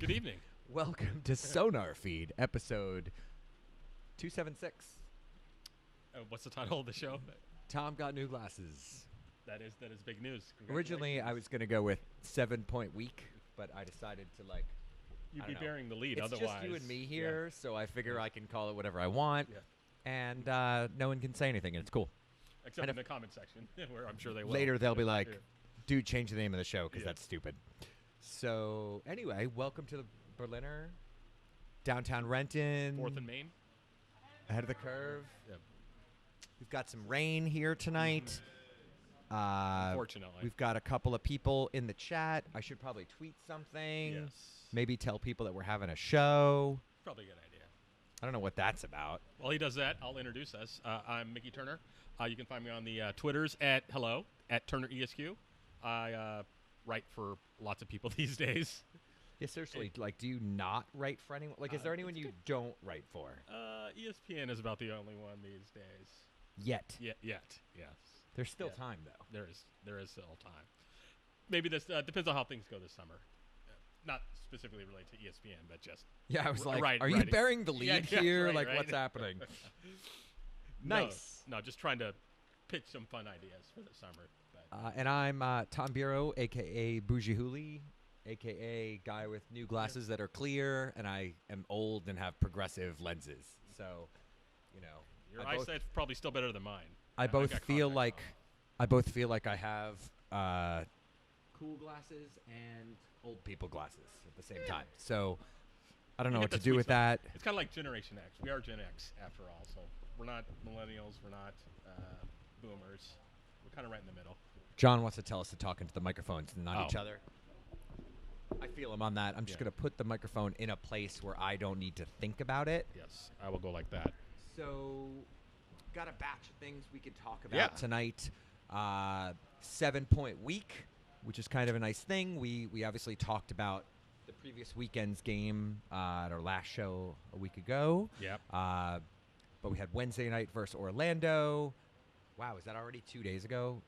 Good evening. Welcome to SonarFeed, episode 276. What's the title of the show? Tom got new glasses. That is big news. Originally, I was going to go with 7-point week, but I decided to You'd be bearing the lead it's otherwise. just you and me here, so I figure I can call it whatever I want, and no one can say anything, and it's cool. Except in the comment section, where I'm sure they will. Later, they'll be like, dude, change the name of the show because that's stupid. So, anyway, welcome to the Berliner, downtown Renton. 4th and Main. Ahead of the curve. Yep. We've got some rain here tonight. Unfortunately. We've got a couple of people in the chat. I should probably tweet something. Yes. Maybe tell people that we're having a show. Probably a good idea. I don't know what that's about. While he does that, I'll introduce us. I'm Mickey Turner. You can find me on the Twitters at @TurnerESQ. I write for lots of people these days. Yeah, seriously, do you not write for anyone? Is there anyone you don't write for? ESPN is about the only one these days. Yet. Yet, yes. There's still time, though. There is still time. Maybe this depends on how things go this summer. Not specifically related to ESPN, but just yeah. I was like, are you bearing the lead here? Right. What's happening? Nice. No, just trying to pitch some fun ideas for the summer. But. And I'm Tom Bureau, a.k.a. Bougie Hooli, a.k.a. guy with new glasses that are clear, and I am old and have progressive lenses. So, your eyesight's probably still better than mine. I both feel like I have cool glasses and old people glasses at the same time. So I don't know what to do with that. It's kind of like Generation X. We are Gen X after all, so we're not millennials. We're not boomers. We're kind of right in the middle. John wants to tell us to talk into the microphones and not each other. I feel him on that. I'm just going to put the microphone in a place where I don't need to think about it. Yes, I will go like that. So, got a batch of things we could talk about tonight. 7-point week, which is kind of a nice thing. We obviously talked about the previous weekend's game at our last show a week ago. Yep. But we had Wednesday night versus Orlando. Wow, is that already 2 days ago?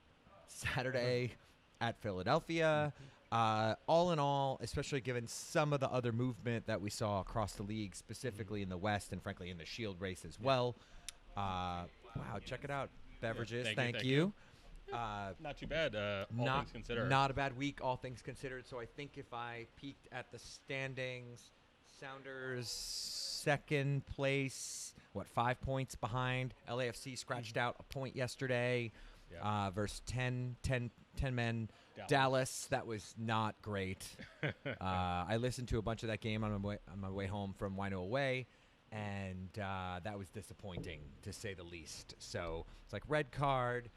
Saturday at Philadelphia. All in all, especially given some of the other movement that we saw across the league, specifically in the West and frankly in the Shield race as well. Wow, check it out. Beverages, thank you. Not too bad, all things considered. Not a bad week, all things considered. So I think if I peeked at the standings, Sounders second place, 5 points behind. LAFC scratched out a point yesterday versus 10 men. Dallas, that was not great. I listened to a bunch of that game on my way home from Wino Away, and that was disappointing, to say the least. So it's like red card,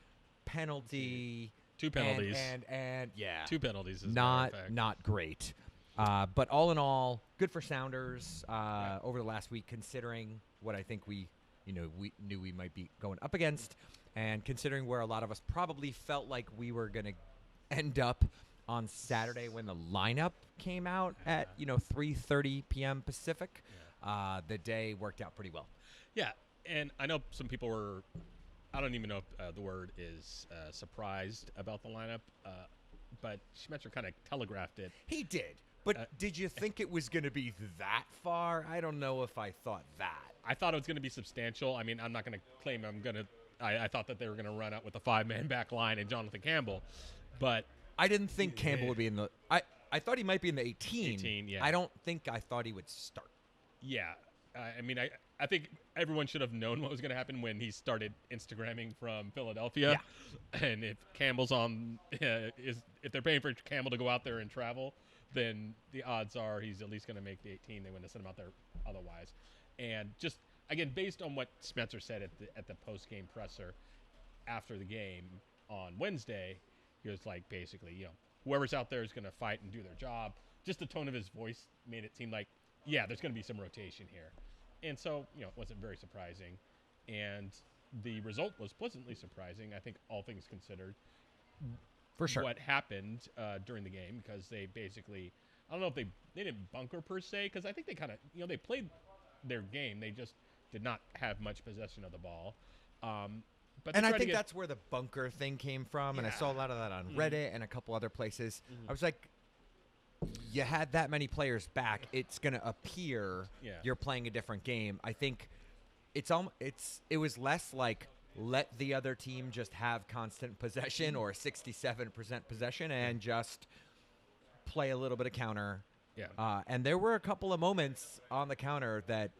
penalty. 2 penalties. And 2 penalties is not great. But all in all, good for Sounders over the last week, considering what I think we knew we might be going up against, and considering where a lot of us probably felt like we were going to end up on Saturday when the lineup came out at 3:30 p.m. Pacific. The day worked out pretty well. Yeah, and I know some people were, I don't even know if the word is surprised about the lineup, but Schmetzer kind of telegraphed it. He did. But did you think it was going to be that far? I don't know if I thought that. I thought it was going to be substantial. I mean, I'm not going to claim I thought that they were going to run out with a 5-man back line and Jonathan Campbell, but I didn't think Campbell would be in the I thought he might be in the 18. 18, yeah. I don't think I thought he would start. Yeah. I mean, I think everyone should have known what was going to happen when he started Instagramming from Philadelphia. Yeah. And if Campbell's if they're paying for Campbell to go out there and travel, then the odds are he's at least going to make the 18. They wouldn't have sent him out there otherwise. And just, again, based on what Spencer said at the post-game presser after the game on Wednesday, he was like, basically, whoever's out there is going to fight and do their job. Just the tone of his voice made it seem like, there's going to be some rotation here. And so, it wasn't very surprising. And the result was pleasantly surprising, I think, all things considered. For sure. What happened during the game, because they basically, I don't know if they didn't bunker per se, because I think they kind of, they played their game. They just did not have much possession of the ball. But I think that's where the bunker thing came from, and I saw a lot of that on Reddit and a couple other places. I was like, you had that many players back, it's going to appear you're playing a different game. I think it was less like let the other team just have constant possession or 67% possession and just play a little bit of counter. Yeah. And there were a couple of moments on the counter that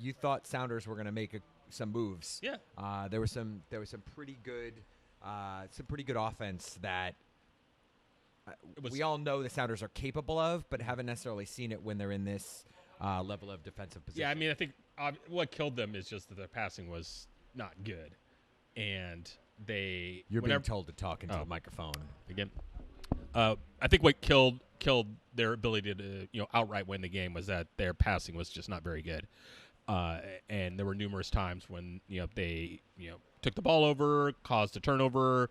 you thought Sounders were going to make some moves. Yeah. There was some pretty good offense that we all know the Sounders are capable of, but haven't necessarily seen it when they're in this level of defensive position. Yeah, I mean, I think what killed them is just that their passing was not good, and You're being told to talk into the microphone again. I think what killed their ability to outright win the game was that their passing was just not very good, and there were numerous times when they took the ball over, caused a turnover,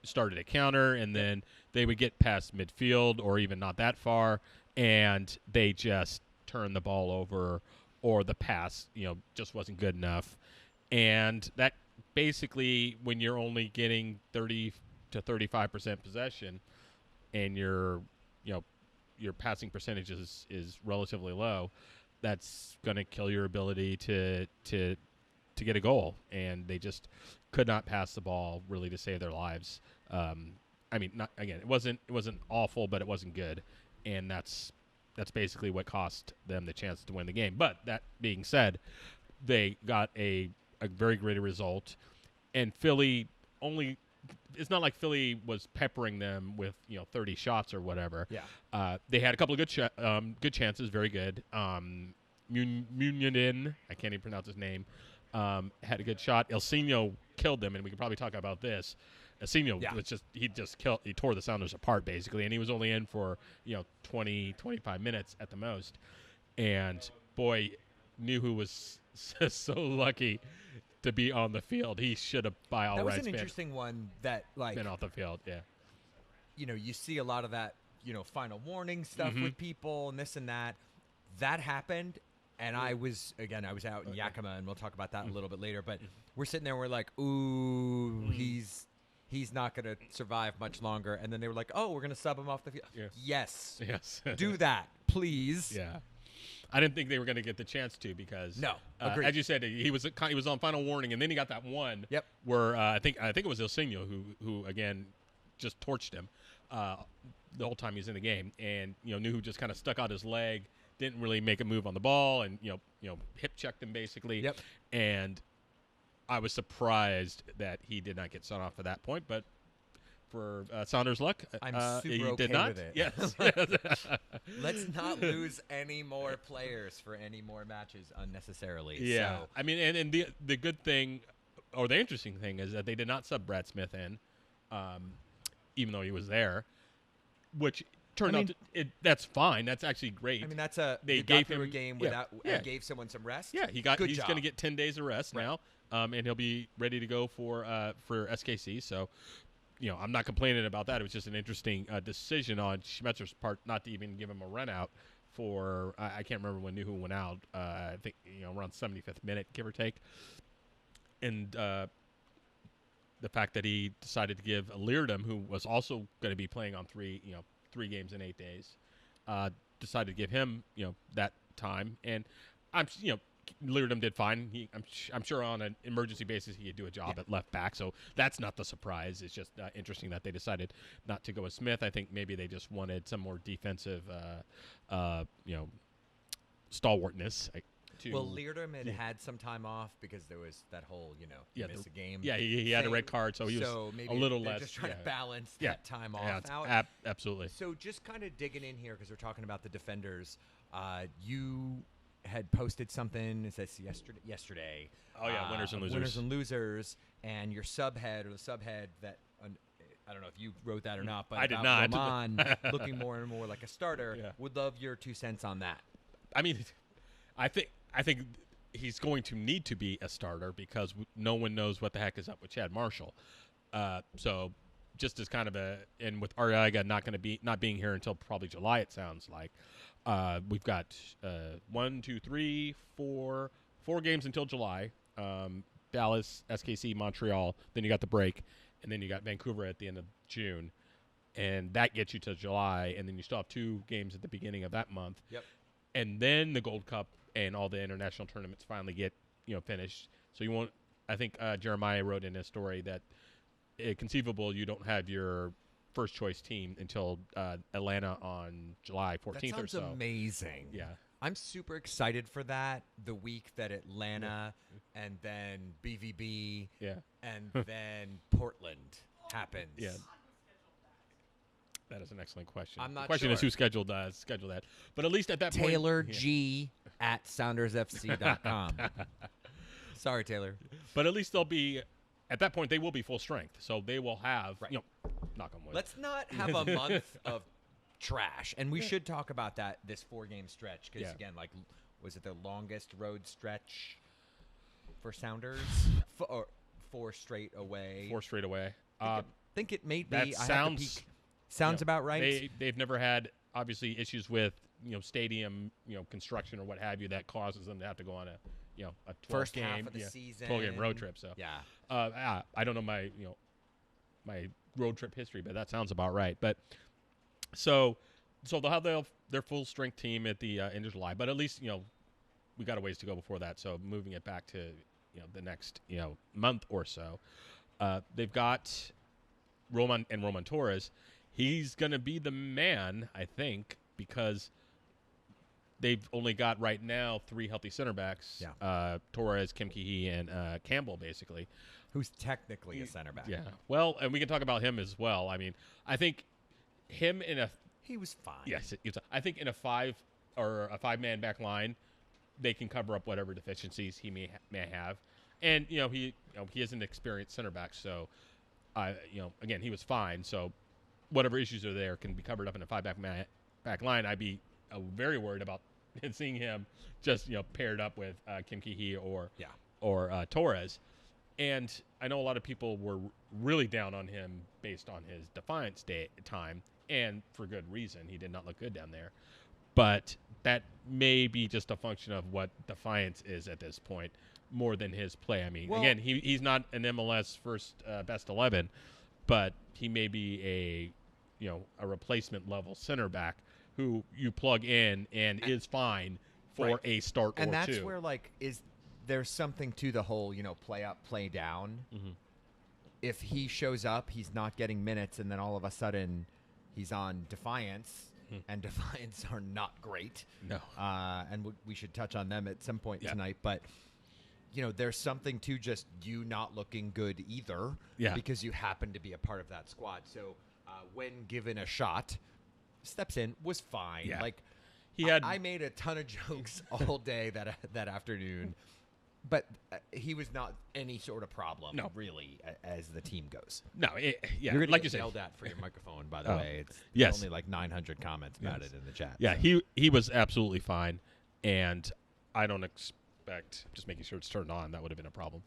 started a counter, and then they would get past midfield or even not that far, and they just turned the ball over, or the pass just wasn't good enough, and that basically when you're only getting 30 to 35% possession, and your passing percentage is relatively low, that's going to kill your ability to get a goal. And they just could not pass the ball really to save their lives. I mean, it wasn't awful, but it wasn't good, and that's basically what cost them the chance to win the game. But that being said, they got a very great result, and Philly only. It's not like Philly was peppering them with 30 shots or whatever. Yeah. They had a couple of good chances, very good. Munyanin, I can't even pronounce his name, had a good shot. Ilsinho killed them, and we can probably talk about this. Ilsinho was he tore the Sounders apart basically, and he was only in for 20, 25 minutes at the most. And boy, Nuhu was so lucky to be on the field. He should have by all rights been. That was an interesting one that been off the field. Yeah. You see a lot of that final warning stuff with people and this and that. That happened, and I was out in Yakima, and we'll talk about that a little bit later. But we're sitting there, and we're like, ooh, he's not going to survive much longer. And then they were like, oh, we're going to sub him off the field. Yeah. Yes. Yes. Do that, please. Yeah. I didn't think they were going to get the chance to because, agreed. As you said, he was on final warning, and then he got that one. Yep. Where I think it was Ilsinho who again just torched him the whole time he was in the game, and Nuhu just kind of stuck out his leg, didn't really make a move on the ball, and hip checked him basically. Yep. And I was surprised that he did not get sent off at that point, but. For Saunders' luck, I'm super he okay did not. with it. Yes. Let's not lose any more players for any more matches unnecessarily. Yeah. So. I mean, and the good thing, or the interesting thing, is that they did not sub Brad Smith in, even though he was there, which turned out that's fine. That's actually great. I mean, they gave him a game without gave someone some rest. Yeah, he's going to get 10 days of rest now, and he'll be ready to go for SKC. So. I'm not complaining about that. It was just an interesting decision on Schmetzer's part not to even give him a run out for I can't remember when Nuhu went out. I think around 75th minute, give or take. And the fact that he decided to give Leardom, who was also going to be playing on 3 games in 8 days, decided to give him that time. And Leardom did fine. I'm sure on an emergency basis he could do a job at left back. So that's not the surprise. It's just interesting that they decided not to go with Smith. I think maybe they just wanted some more defensive, stalwartness. Well, Leardom had some time off because there was that whole miss a game. Yeah, he had a red card, so he was a little less. Just trying to balance that time off out. Absolutely. So just kind of digging in here because we're talking about the defenders. You had posted something. It says yesterday. Oh yeah, winners and losers. Winners and losers, and your subhead that I don't know if you wrote that or not, but I did not. Roman looking more and more like a starter. Yeah. Would love your 2 cents on that. I mean, I think he's going to need to be a starter because no one knows what the heck is up with Chad Marshall. So just as kind of and with Arriaga not being here until probably July, it sounds like. We've got 4 games until July. Dallas, SKC, Montreal. Then you got the break, and then you got Vancouver at the end of June. and that gets you to July, and then you still have 2 games at the beginning of that month. Yep. And then the Gold Cup and all the international tournaments finally get finished. So you won't. I think Jeremiah wrote in his story that conceivable you don't have your first choice team until Atlanta on July 14th or so. That sounds amazing. Yeah. I'm super excited for that. The week that Atlanta and then BVB and then Portland happens. Yeah. That is an excellent question. I'm not The question sure. is who scheduled that. But at least at that Taylor point, G at SoundersFC.com. Sorry, Taylor. But at least they'll be at that point. They will be full strength, so they will have knock on wood. Let's not have a month of trash, and we should talk about this 4-game stretch because again, like, was it the longest road stretch for Sounders? 4 straight away. 4 straight away. Think it may be. That Sounds about right. They've never had obviously issues with stadium construction or what have you that causes them to have to go on a 12 first game half of the season, 12-game road trip. So I don't know my my road trip history, but that sounds about right. But so they'll have their full strength team at the end of July, but at least we got a ways to go before that. So moving it back to the next month or so, they've got Roman Torres. He's going to be the man, I think, because they've only got right now 3 healthy center backs. Yeah. Torres, Kim Ki-hee, and Campbell, basically. Who's technically a center back. Yeah. Well, and we can talk about him as well. I mean, I think him in a... He was fine. Yes. I think in a 5-man back line, they can cover up whatever deficiencies he may have. And, he is an experienced center back, so, again, he was fine, so... Whatever issues are there can be covered up in a 5-back line. I'd be very worried about seeing him just paired up with Kim Ki-hee or Torres. And I know a lot of people were really down on him based on his Defiance time, and for good reason. He did not look good down there. But that may be just a function of what Defiance is at this point, more than his play. I mean, again, he's not an MLS first best 11, but he may be a replacement level center back who you plug in and is fine for a start or two. And that's where, there's something to the whole, play up, play down. Mm-hmm. If he shows up, he's not getting minutes, and then all of a sudden he's on Defiance, and Defiance are not great. No. And we should touch on them at some point tonight. But, there's something to just you not looking good either because you happen to be a part of that squad. So, when given a shot, steps in, was fine. Yeah. I made a ton of jokes all day that afternoon, but he was not any sort of problem, really, as the team goes. No, You're going to like get you yelled said. at for your microphone, by the way. Yes. Only like 900 comments about it in the chat. Yeah, so. he was absolutely fine, and I don't expect just making sure it's turned on. That would have been a problem.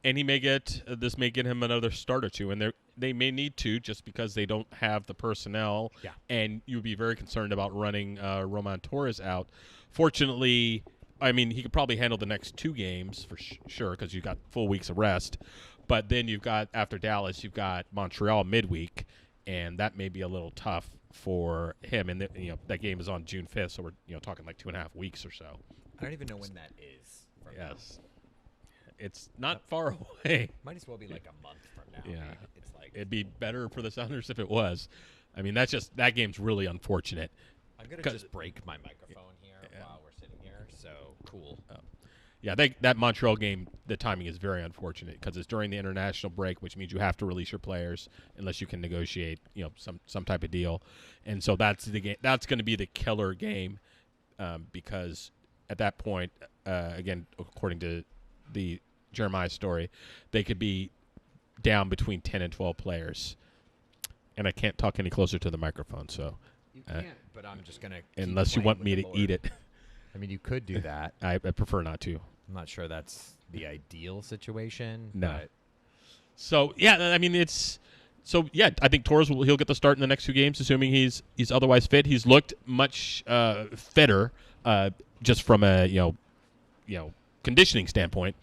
And he may get this may get him another start or two, and they may need to just because they don't have the personnel. Yeah. And you'd be very concerned about running Roman Torres out. Fortunately, I mean he could probably handle the next 2 games for sure because you've got full weeks of rest. But then you've got after Dallas, you've got Montreal midweek, and that may be a little tough for him. And that game is on June 5th, so we're talking like 2.5 weeks or so. I don't even know when that is. Yes. It's not far away. Might as well be like a month from now. Yeah. Maybe. It's like it'd be better for the Sounders if it was. I mean, that game's really unfortunate. I'm going to just break my microphone here while we're sitting here. So, cool. Yeah, that Montreal game, the timing is very unfortunate because it's during the international break, which means you have to release your players unless you can negotiate, some type of deal. And so that's the game. That's going to be the killer game because at that point, again, according to the Jeremiah story, they could be down between 10 and 12 players. And I can't talk any closer to the microphone, so. You can't, but I'm just going to unless you want me to eat it. I mean, you could do that. I prefer not to. I'm not sure that's the ideal situation. No. But So, I mean, I think Torres he'll get the start in the next 2 games, assuming he's otherwise fit. He's looked much fitter just from a, conditioning standpoint.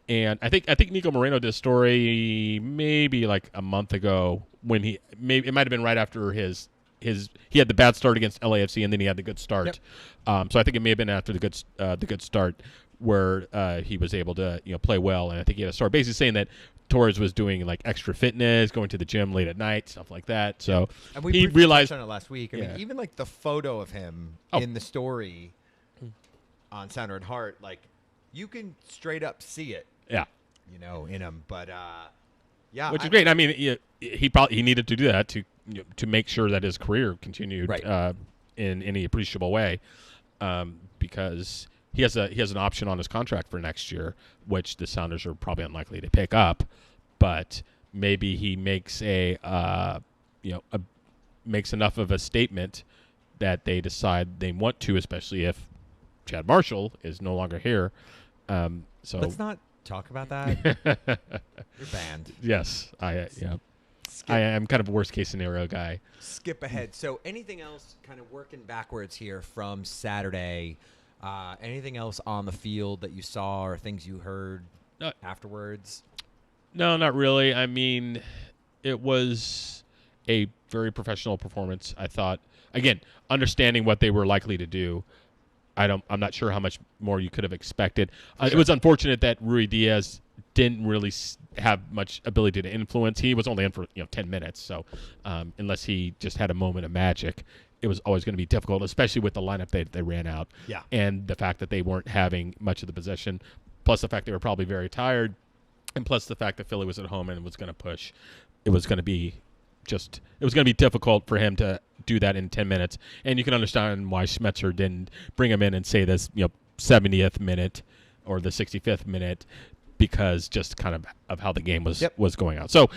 And I think Nico Moreno did a story maybe like a month ago when maybe it might have been right after his he had the bad start against LAFC and then he had the good start. Yep. So I think it may have been after the good start where he was able to play well, and I think he had a start basically saying that Torres was doing like extra fitness, going to the gym late at night, stuff like that. So and we he realized touched on it last week. I mean, even like the photo of him in the story on Sounder and Heart, like you can straight up see it. Yeah. In him, but yeah, which is great. I mean, he needed to do that to make sure that his career continued in any appreciable way, because he has an option on his contract for next year, which the Sounders are probably unlikely to pick up, but maybe he makes makes enough of a statement that they decide they want to, especially if Chad Marshall is no longer here. So let's not talk about that. You're banned. Yes, I am kind of a worst case scenario guy. Skip ahead. So anything else kind of working backwards here from Saturday? Anything else on the field that you saw or things you heard afterwards? No, not really. I mean, it was a very professional performance, I thought. Again, understanding what they were likely to do. I'm not sure how much more you could have expected. It was unfortunate that Rui Diaz didn't really have much ability to influence. He was only in for 10 minutes, so unless he just had a moment of magic, it was always going to be difficult, especially with the lineup they ran out. Yeah. And the fact that they weren't having much of the possession, plus the fact they were probably very tired, and plus the fact that Philly was at home and was going to push. It was going to be difficult for him to do that in 10 minutes. And you can understand why Schmetzer didn't bring him in and say this 70th minute or the 65th minute, because just kind of how the game was going out. So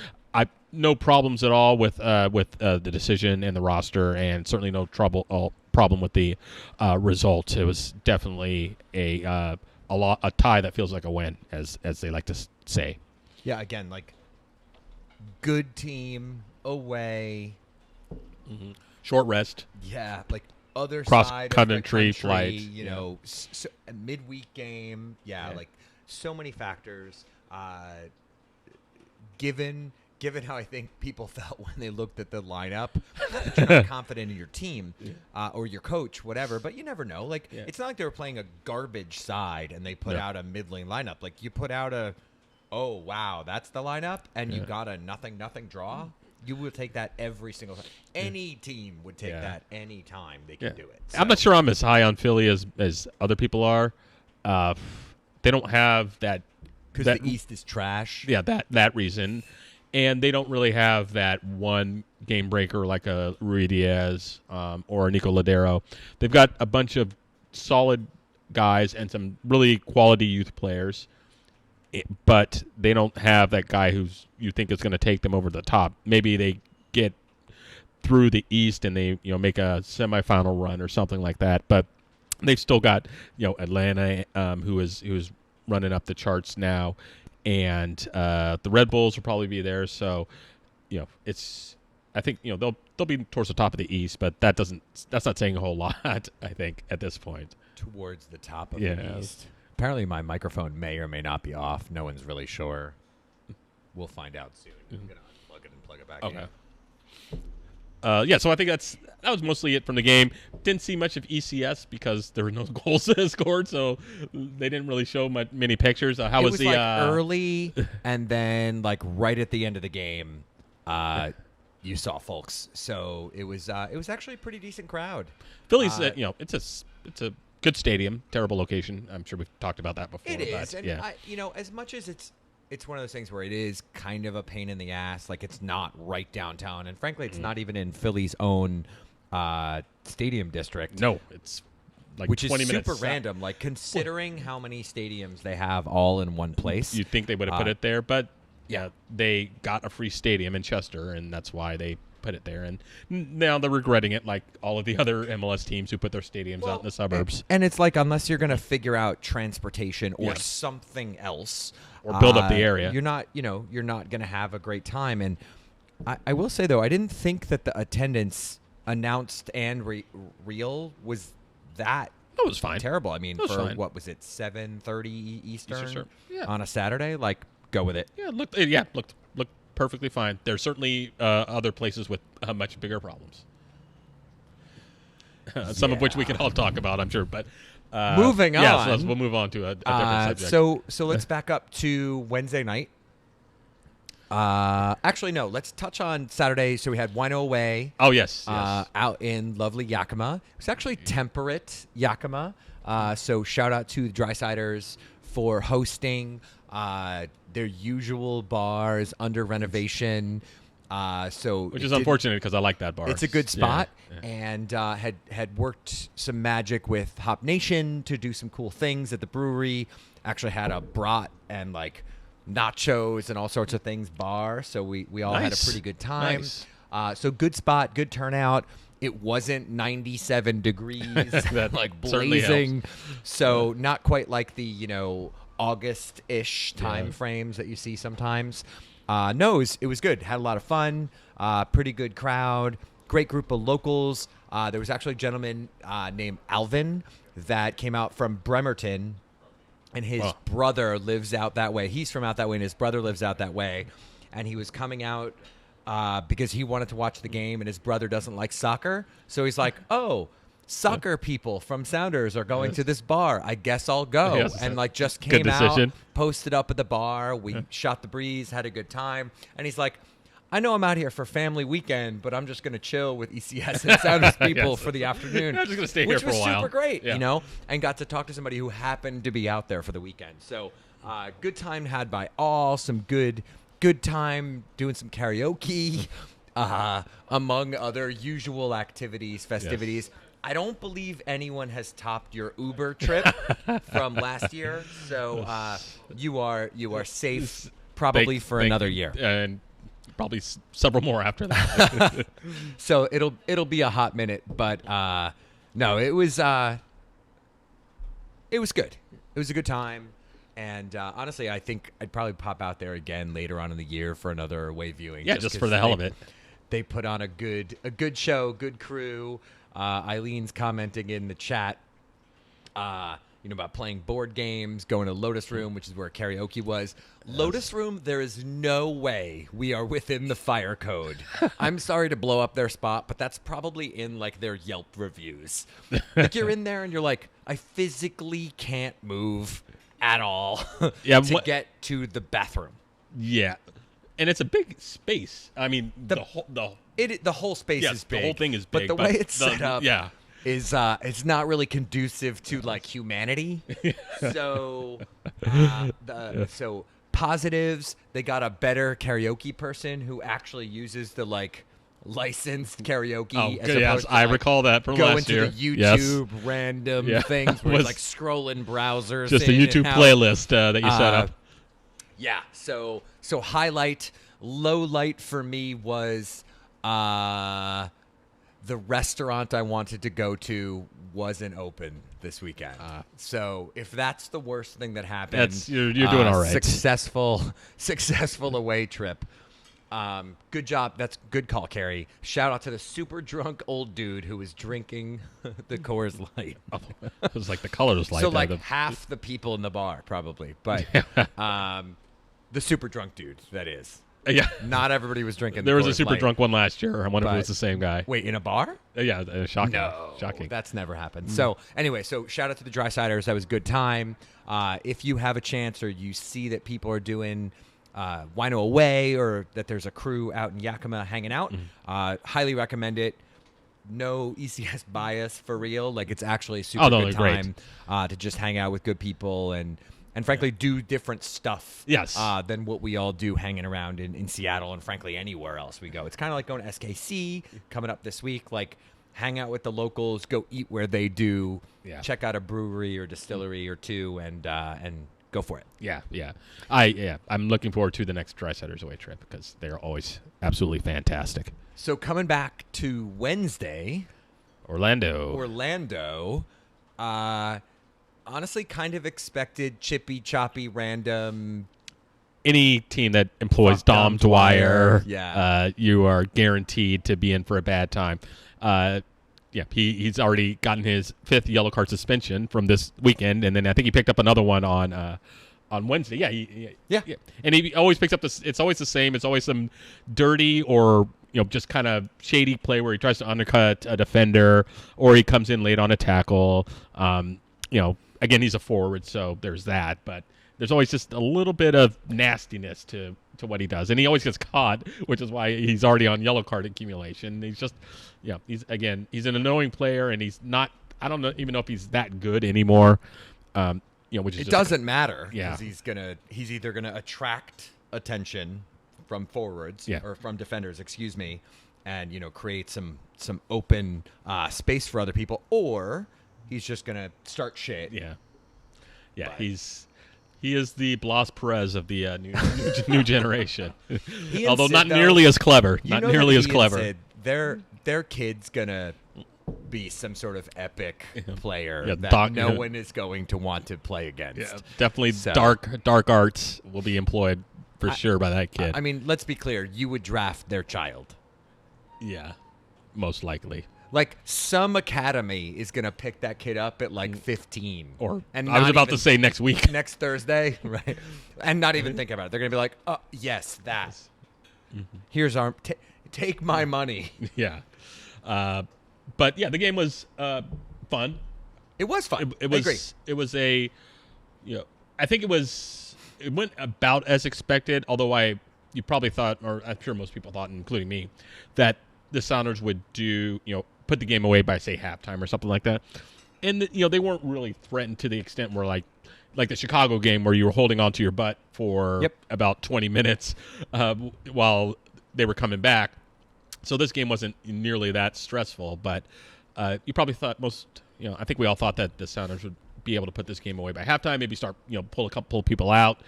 no problems at all with the decision and the roster, and certainly no problem with the result. It was definitely a tie that feels like a win, as they like to say. Yeah, again, like good team away. Mm-hmm. Short rest. Yeah, like other cross side country of the country, flight. So a midweek game. Yeah, like so many factors. Given how I think people felt when they looked at the lineup, not that you're not confident in your team or your coach, whatever, but you never know. Like it's not like they were playing a garbage side and they put out a middling lineup. Like you put out oh wow, that's the lineup, and you got a 0-0 draw. You will take that every single time. Any team would take that any time they can do it. So. I'm not sure I'm as high on Philly as other people are. They don't have that. Because the East is trash. Yeah, that reason. And they don't really have that one game breaker like a Rui Diaz or a Nico Ladero. They've got a bunch of solid guys and some really quality youth players. But they don't have that guy who's you think is going to take them over the top. Maybe they get through the East and they make a semifinal run or something like that. But they've still got Atlanta, who is running up the charts now, and the Red Bulls will probably be there. So it's I think they'll be towards the top of the East, but that's not saying a whole lot. I think at this point towards the top of the East. Apparently, my microphone may or may not be off. No one's really sure. We'll find out soon. I'm going to unplug it and plug it back in. So I think that was mostly it from the game. Didn't see much of ECS because there were no goals scored, so they didn't really show many pictures. How was the early, and then like right at the end of the game, you saw folks. So it was actually a pretty decent crowd. Philly's it's a good stadium, terrible location. I'm sure we've talked about that before. It is, and as much as it's one of those things where it is kind of a pain in the ass. Like it's not right downtown, and frankly, it's not even in Philly's own stadium district. No, it's like which 20 is minutes super random. Like considering how many stadiums they have all in one place, you'd think they would have put it there, but they got a free stadium in Chester, and that's why they put it there. And now they're regretting it, like all of the other MLS teams who put their stadiums out in the suburbs. And it's like unless you're going to figure out transportation or something else, or build up the area, you're not going to have a great time. And I will say though, I didn't think that the attendance announced and real was that. It was fine. Terrible. I mean, fine. What was it, 7:30 Eastern on on a Saturday? Like, go with it. Yeah, looked perfectly fine. There's certainly other places with much bigger problems. Some of which we can all talk about, I'm sure. But moving on. Yeah, so we'll move on to a different subject. So let's back up to Wednesday night. Actually, no. Let's touch on Saturday. So we had Wino Away. Oh, yes. Out in lovely Yakima. It was actually temperate Yakima. So shout out to the Drysiders for hosting their usual bars under renovation. Which is unfortunate because I like that bar. It's a good spot, Yeah. and had worked some magic with Hop Nation to do some cool things at the brewery. Actually had a brat and like nachos and all sorts of things bar. So we all had a pretty good time. Nice. So good spot, good turnout. It wasn't 97 degrees, like blazing. So not quite like the August-ish time frames that you see sometimes. No, it was good. Had a lot of fun. Pretty good crowd. Great group of locals. There was actually a gentleman named Alvin that came out from Bremerton, and his brother lives out that way. He's from out that way, and his brother lives out that way. And he was coming out because he wanted to watch the game, and his brother doesn't like soccer. So he's like, oh, soccer people from Sounders are going to this bar. I guess I'll go. Yes. And like just came out, decision. posted up at the bar. We shot the breeze, had a good time. And he's like, I know I'm out here for family weekend, but I'm just going to chill with ECS and Sounders people for the afternoon. I'm just going to stay here for a while. Which was super great, and got to talk to somebody who happened to be out there for the weekend. So good time had by all. Some good time doing some karaoke, among other usual activities, festivities. Yes. I don't believe anyone has topped your Uber trip from last year, so you are safe probably for another year, and probably several more after that. So it'll be a hot minute, but no, it was good. It was a good time, and honestly, I think I'd probably pop out there again later on in the year for another away viewing. Yeah, just for the hell of it. They put on a good show, good crew. Eileen's commenting in the chat, about playing board games, going to Lotus Room, which is where karaoke was. Yes. Lotus Room, there is no way we are within the fire code. I'm sorry to blow up their spot, but that's probably in like their Yelp reviews. Like you're in there and you're like, I physically can't move at all to get to the bathroom. Yeah, and it's a big space. I mean, the whole space is big. The whole thing is big. But the way it's set up is it's not really conducive to like humanity. So so positives, they got a better karaoke person who actually uses the like licensed karaoke. Oh, as yes, to, I recall that from last year. Go into the YouTube random things where it's like scrolling browsers. Just a YouTube playlist that you set up. Yeah. So highlight, low light for me was the restaurant I wanted to go to wasn't open this weekend. So if that's the worst thing that happened, you're doing all right. Successful away trip. Good job. That's good call, Carrie. Shout out to the super drunk old dude who was drinking the Coors Light. It was like the colors light. So like half the people in the bar probably, but the super drunk dude, that is. Yeah, not everybody was drinking. There was a super drunk one last year. I wonder if it was the same guy. Wait, in a bar? Yeah, shocking. No, shocking. That's never happened. So anyway, shout out to the Drysiders. That was a good time. If you have a chance or you see that people are doing Wino Away or that there's a crew out in Yakima hanging out, highly recommend it. No ECS bias for real. Like it's actually a super good time to just hang out with good people and frankly do different stuff than what we all do hanging around in Seattle and frankly anywhere else we go. It's kind of like going to SKC coming up this week, like hang out with the locals, go eat where they do, check out a brewery or distillery or two and go for it. Yeah. I'm looking forward to the next Drysiders Away trip because they're always absolutely fantastic. So coming back to Wednesday, Orlando. Honestly, kind of expected chippy, choppy, random. Any team that employs Dom Dwyer, yeah, you are guaranteed to be in for a bad time. He's already gotten his 5th yellow card suspension from this weekend, and then I think he picked up another one on on Wednesday. Yeah, Yeah. and he always picks up this. It's always the same. It's always some dirty or just kind of shady play where he tries to undercut a defender or he comes in late on a tackle. Again, he's a forward, so there's that. But there's always just a little bit of nastiness to what he does, and he always gets caught, which is why he's already on yellow card accumulation. He's just, he's an annoying player, and he's not. I don't even know if he's that good anymore. Which is it doesn't matter. Yeah, he's either gonna attract attention from forwards or from defenders, excuse me, and create some open space for other people, or he's just gonna start shit. Yeah. He is the Blas Perez of the new generation, although not nearly as clever. Not nearly as clever. Sid, their kid's gonna be some sort of epic player that no one is going to want to play against. Yeah, definitely dark arts will be employed for sure by that kid. I mean, let's be clear. You would draft their child. Yeah, most likely. Like, some academy is going to pick that kid up at, 15. And I was about to say next week. Next Thursday, right? And not even think about it. They're going to be like, oh, yes, that. Mm-hmm. Here's our... take my money. Yeah. But, yeah, the game was fun. It was fun. It was, I agree. It was a... I think it went about as expected, although you probably thought, or I'm sure most people thought, including me, that the Sounders would put the game away by, say, halftime or something like that. And, they weren't really threatened to the extent where, like the Chicago game where you were holding onto your butt for about 20 minutes while they were coming back. So this game wasn't nearly that stressful, but you probably thought I think we all thought that the Sounders would be able to put this game away by halftime, maybe start, pull a couple of people out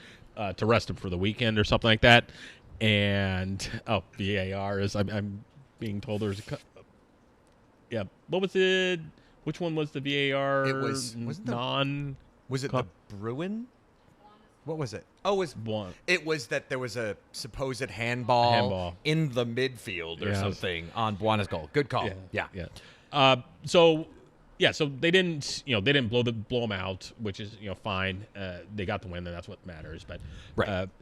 to rest them for the weekend or something like that. And, VAR is, I'm being told there's what was it? Which one was the VAR? It was Was it the Bruin? What was it? Oh, it was that there was a supposed handball in the midfield or something on Buona's goal. Good call. Yeah. So they didn't blow them out, which is fine. They got the win, and that's what matters. But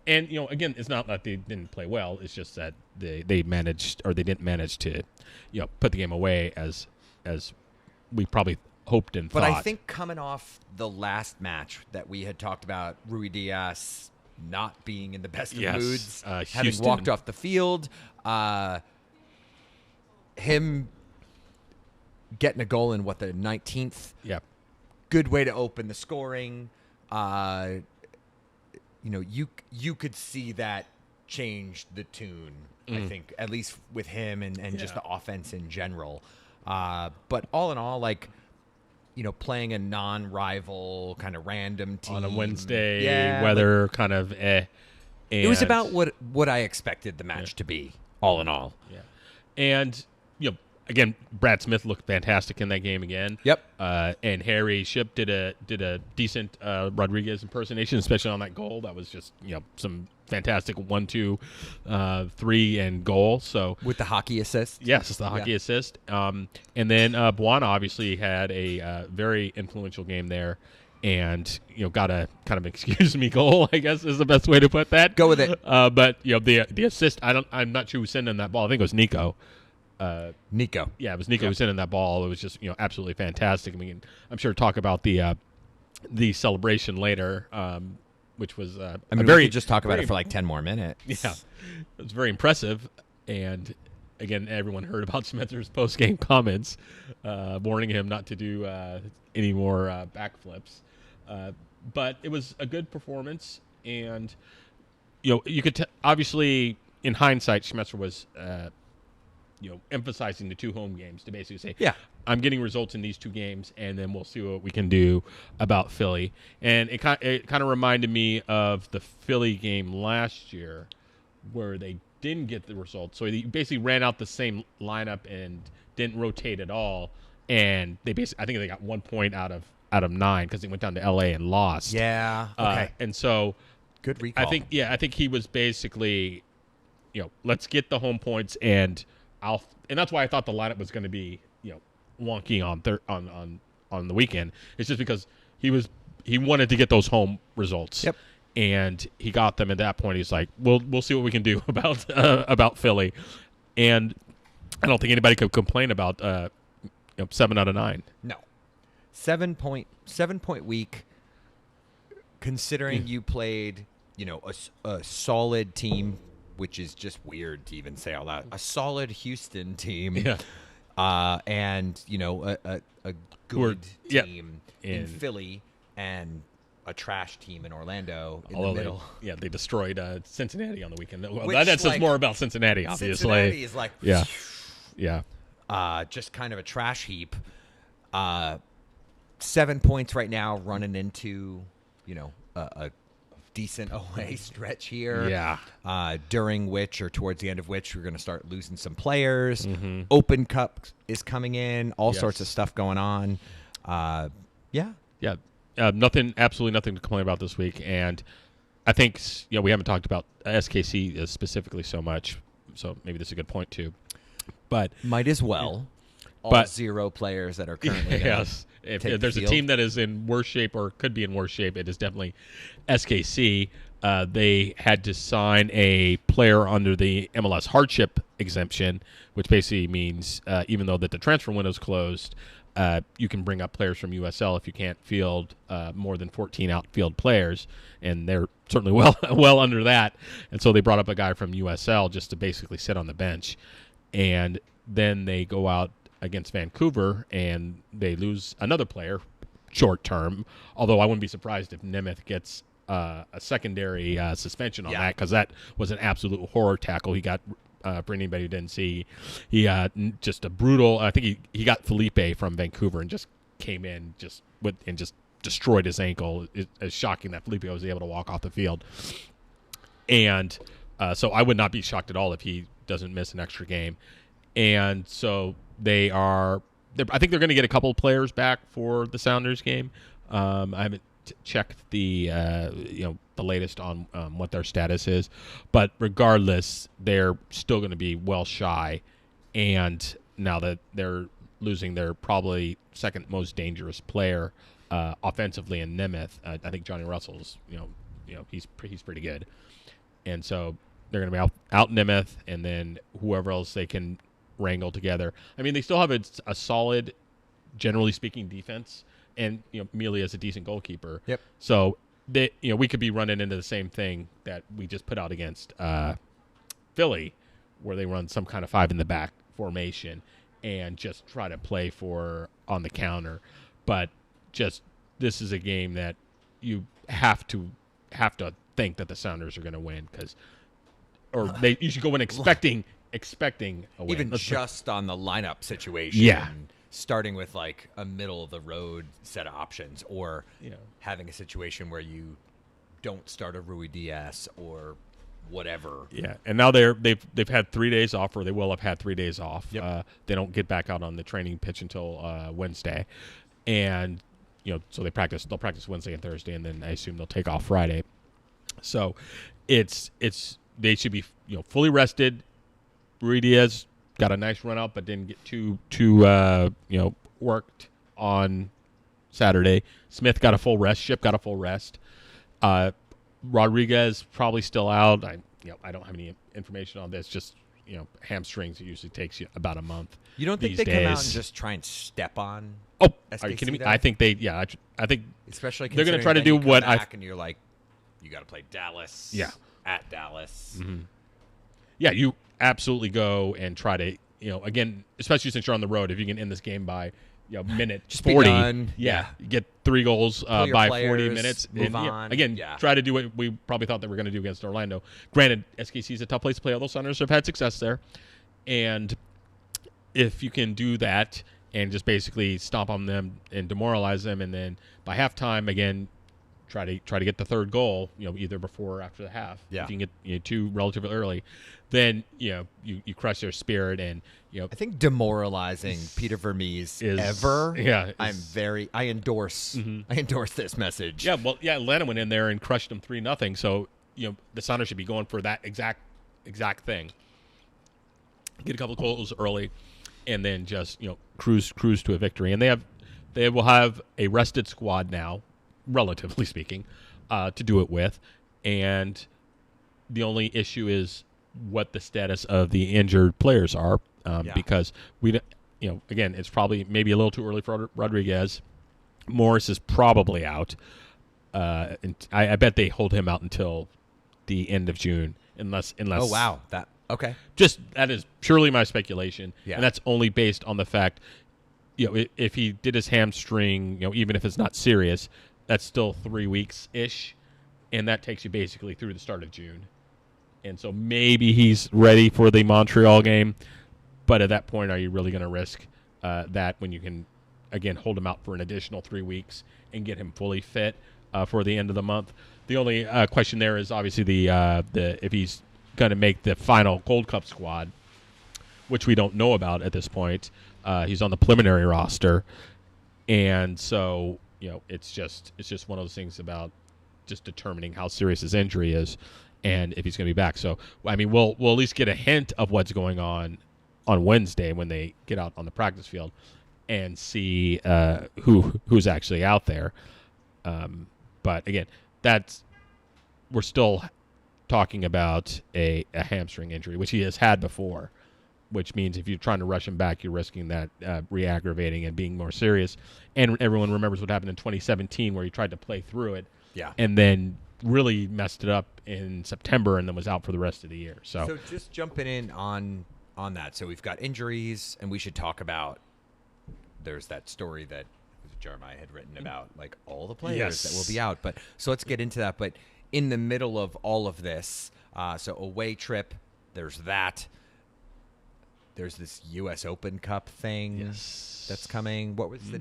and again, it's not that they didn't play well. It's just that they didn't manage to put the game away as we probably hoped and thought. But I think coming off the last match that we had talked about, Rui Diaz not being in the best of moods, having walked off the field, him getting a goal in the 19th. Yeah. Good way to open the scoring. You could see that change the tune, I think, at least with him and just the offense in general. But all in all, playing a non-rival kind of random team on a Wednesday, weather kind of it was about what I expected the match to be, all in all. Yeah. And again, Brad Smith looked fantastic in that game again. Yep. And Harry Shipp did a decent Rodriguez impersonation, especially on that goal. That was just some fantastic 1-2, 3 and goal. So with the hockey assist. Yes, the hockey assist. And then Buona obviously had a very influential game there. And got a kind of excuse me goal, I guess is the best way to put that. Go with it. But the assist, I'm not sure who sent in that ball. I think it was Nico. Nico. Yeah, it was Nico who sent in that ball. It was just absolutely fantastic. I mean, I'm sure talk about the celebration later, which was we could just talk about it for 10 more minutes. Yeah, it was very impressive. And again, everyone heard about Spencer's post game comments, warning him not to do any more backflips. But it was a good performance, and you could obviously in hindsight, Schmetzer was. Emphasizing the 2 home games to basically say, I'm getting results in these 2 games, and then we'll see what we can do about Philly. And it kind of reminded me of the Philly game last year where they didn't get the results. So they basically ran out the same lineup and didn't rotate at all. And I think they got 1 point out of 9 because they went down to LA and lost. Yeah. Okay. And so good recall. I think he was basically, let's get the home points and that's why I thought the lineup was going to be, wonky on the weekend. It's just because he wanted to get those home results. Yep. and he got them. At that point, he's like, "We'll see what we can do about Philly," and I don't think anybody could complain about 7 out of 9. No, 7 point week. Considering you played, a solid team, which is just weird to even say out loud. A solid Houston team, and a good team in Philly, and a trash team in Orlando in the middle. They destroyed Cincinnati on the weekend. Well, that says more about Cincinnati, obviously. Cincinnati is like, yeah, just kind of a trash heap. 7 points right now, running into, a decent away stretch here. Yeah. During which, or towards the end of which, we're going to start losing some players. Mm-hmm. Open Cup is coming in. All Yes. sorts of stuff going on. Yeah. Absolutely nothing to complain about this week. And I think, we haven't talked about SKC specifically so much, so maybe this is a good point too. But might as well. All 0 players that are currently yes. If there's a team that is in worse shape or could be in worse shape, it is definitely SKC. They had to sign a player under the MLS hardship exemption, which basically means even though that the transfer window is closed, you can bring up players from USL if you can't field more than 14 outfield players, and they're certainly well under that. And so they brought up a guy from USL just to basically sit on the bench, and then they go out against Vancouver and they lose another player short term. Although I wouldn't be surprised if Nemeth gets a secondary suspension on that, because that was an absolute horror tackle he got. For anybody who didn't see, he just a brutal. I think he got Felipe from Vancouver and just came in and just destroyed his ankle. It's shocking that Felipe was able to walk off the field. And so I would not be shocked at all if he doesn't miss an extra game. And so I think they're going to get a couple of players back for the Sounders game. I haven't checked the latest on what their status is, but regardless, they're still going to be well shy. And now that they're losing their probably second most dangerous player offensively in Nemeth, I think Johnny Russell's he's pretty good, and so they're going to be out Nemeth, and then whoever else they can wrangle together. I mean, they still have a solid, generally speaking, defense, and Mealy is a decent goalkeeper. Yep. So we could be running into the same thing that we just put out against Philly, where they run some kind of 5 in the back formation and just try to play on the counter. But this is a game that you have to think that the Sounders are going to win, you should go in expecting a win. Even just on the lineup situation. Yeah. Starting with like a middle of the road set of options, or having a situation where you don't start a Rui Diaz or whatever. Yeah, and now they've had 3 days off, or they will have had 3 days off. Yep. They don't get back out on the training pitch until Wednesday, and so they'll practice Wednesday and Thursday, and then I assume they'll take off Friday. So they should be fully rested. Rui Diaz got a nice run out, but didn't get too worked on Saturday. Smith got a full rest. Ship got a full rest. Rodriguez probably still out. I don't have any information on this. Just hamstrings. It usually takes you about a month. You don't think they come out and just try and step on? Oh, SKC are you kidding me? though? I think they. Yeah, I think especially they're going to try to do what and you're like, you got to play Dallas. Yeah. At Dallas. Mm-hmm. Yeah, you absolutely go and try to, again, especially since you're on the road, if you can end this game by, minute Just 40. Be done. Yeah, you get 3 goals by players, 40 minutes. Move and, on. Again, try to do what we probably thought they were going to do against Orlando. Granted, SKC is a tough place to play. Although Sounders have had success there. And if you can do that and just basically stomp on them and demoralize them, and then by halftime, again, try to get the 3rd goal, either before or after the half. Yeah. If you can get 2 relatively early, then you crush their spirit. And I think demoralizing Peter Vermees ever. Yeah, I endorse. Mm-hmm. I endorse this message. Yeah, well, Atlanta went in there and crushed them 3-0. So the Sounders should be going for that exact thing. Get a couple of goals early, and then just cruise to a victory. And they will have a rested squad now, relatively speaking, to do it with. and the only issue is what the status of the injured players are, because we, again, it's probably maybe a little too early for Rodriguez. Morris is probably out. And I bet they hold him out until the end of June, unless. Oh wow, okay. Just that is purely my speculation, Yeah. and that's only based on the fact, if he did his hamstring, even if it's not serious, that's still 3 weeks ish, and that takes you basically through the start of June, and so maybe he's ready for the Montreal game, but at that point, are you really going to risk that when you can, again, hold him out for an additional 3 weeks and get him fully fit for the end of the month? The only question there is obviously the if he's going to make the final Gold Cup squad, which we don't know about at this point. He's on the preliminary roster, and so it's just one of those things about just determining how serious his injury is and if he's going to be back. So I mean, we'll at least get a hint of what's going on Wednesday when they get out on the practice field and see who's actually out there. But again, we're still talking about a hamstring injury, which he has had before, which means if you're trying to rush him back, you're risking that re-aggravating and being more serious. And everyone remembers what happened in 2017 where he tried to play through it and then really messed it up in September and then was out for the rest of the year. So just jumping in on that. So we've got injuries, and we should talk about, there's that story that Jeremiah had written about, like, all the players that will be out. But so let's get into that. But in the middle of all of this, so away trip, there's that. There's this U.S. Open Cup thing that's coming. What was the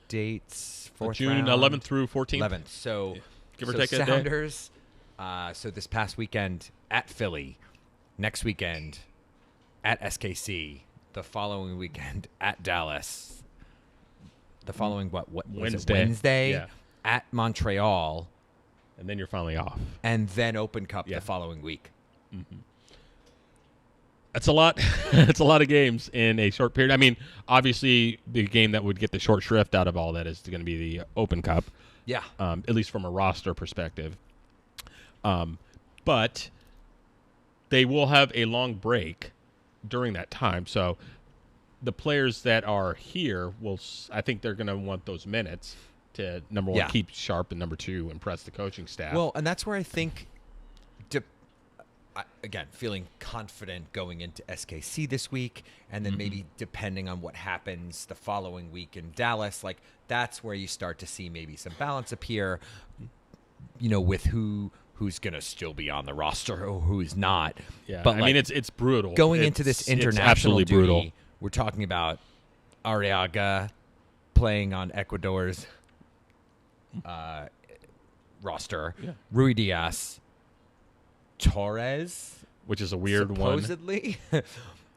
dates? June 11th through 14th. 11th. So give or take a day. Sounders. So this past weekend at Philly, next weekend at SKC, the following weekend at Dallas. The following what was it? Wednesday at Montreal, and then you're finally off, and then Open Cup the following week. Mm-hmm. That's a lot. It's a lot of games in a short period. I mean, obviously, the game that would get the short shrift out of all that is going to be the Open Cup. Yeah. At least from a roster perspective. But they will have a long break during that time, so the players that are here I think they're going to want those minutes to, number one, keep sharp, and number two, impress the coaching staff. Well, and that's where I think, again, feeling confident going into SKC this week, and then maybe depending on what happens the following week in Dallas, like, that's where you start to see maybe some balance appear, with who's going to still be on the roster or who's not. Yeah, but I mean, it's brutal. Going into this international absolutely duty, brutal. We're talking about Arriaga playing on Ecuador's roster. Yeah. Rui Diaz, Torres, which is a weird supposedly,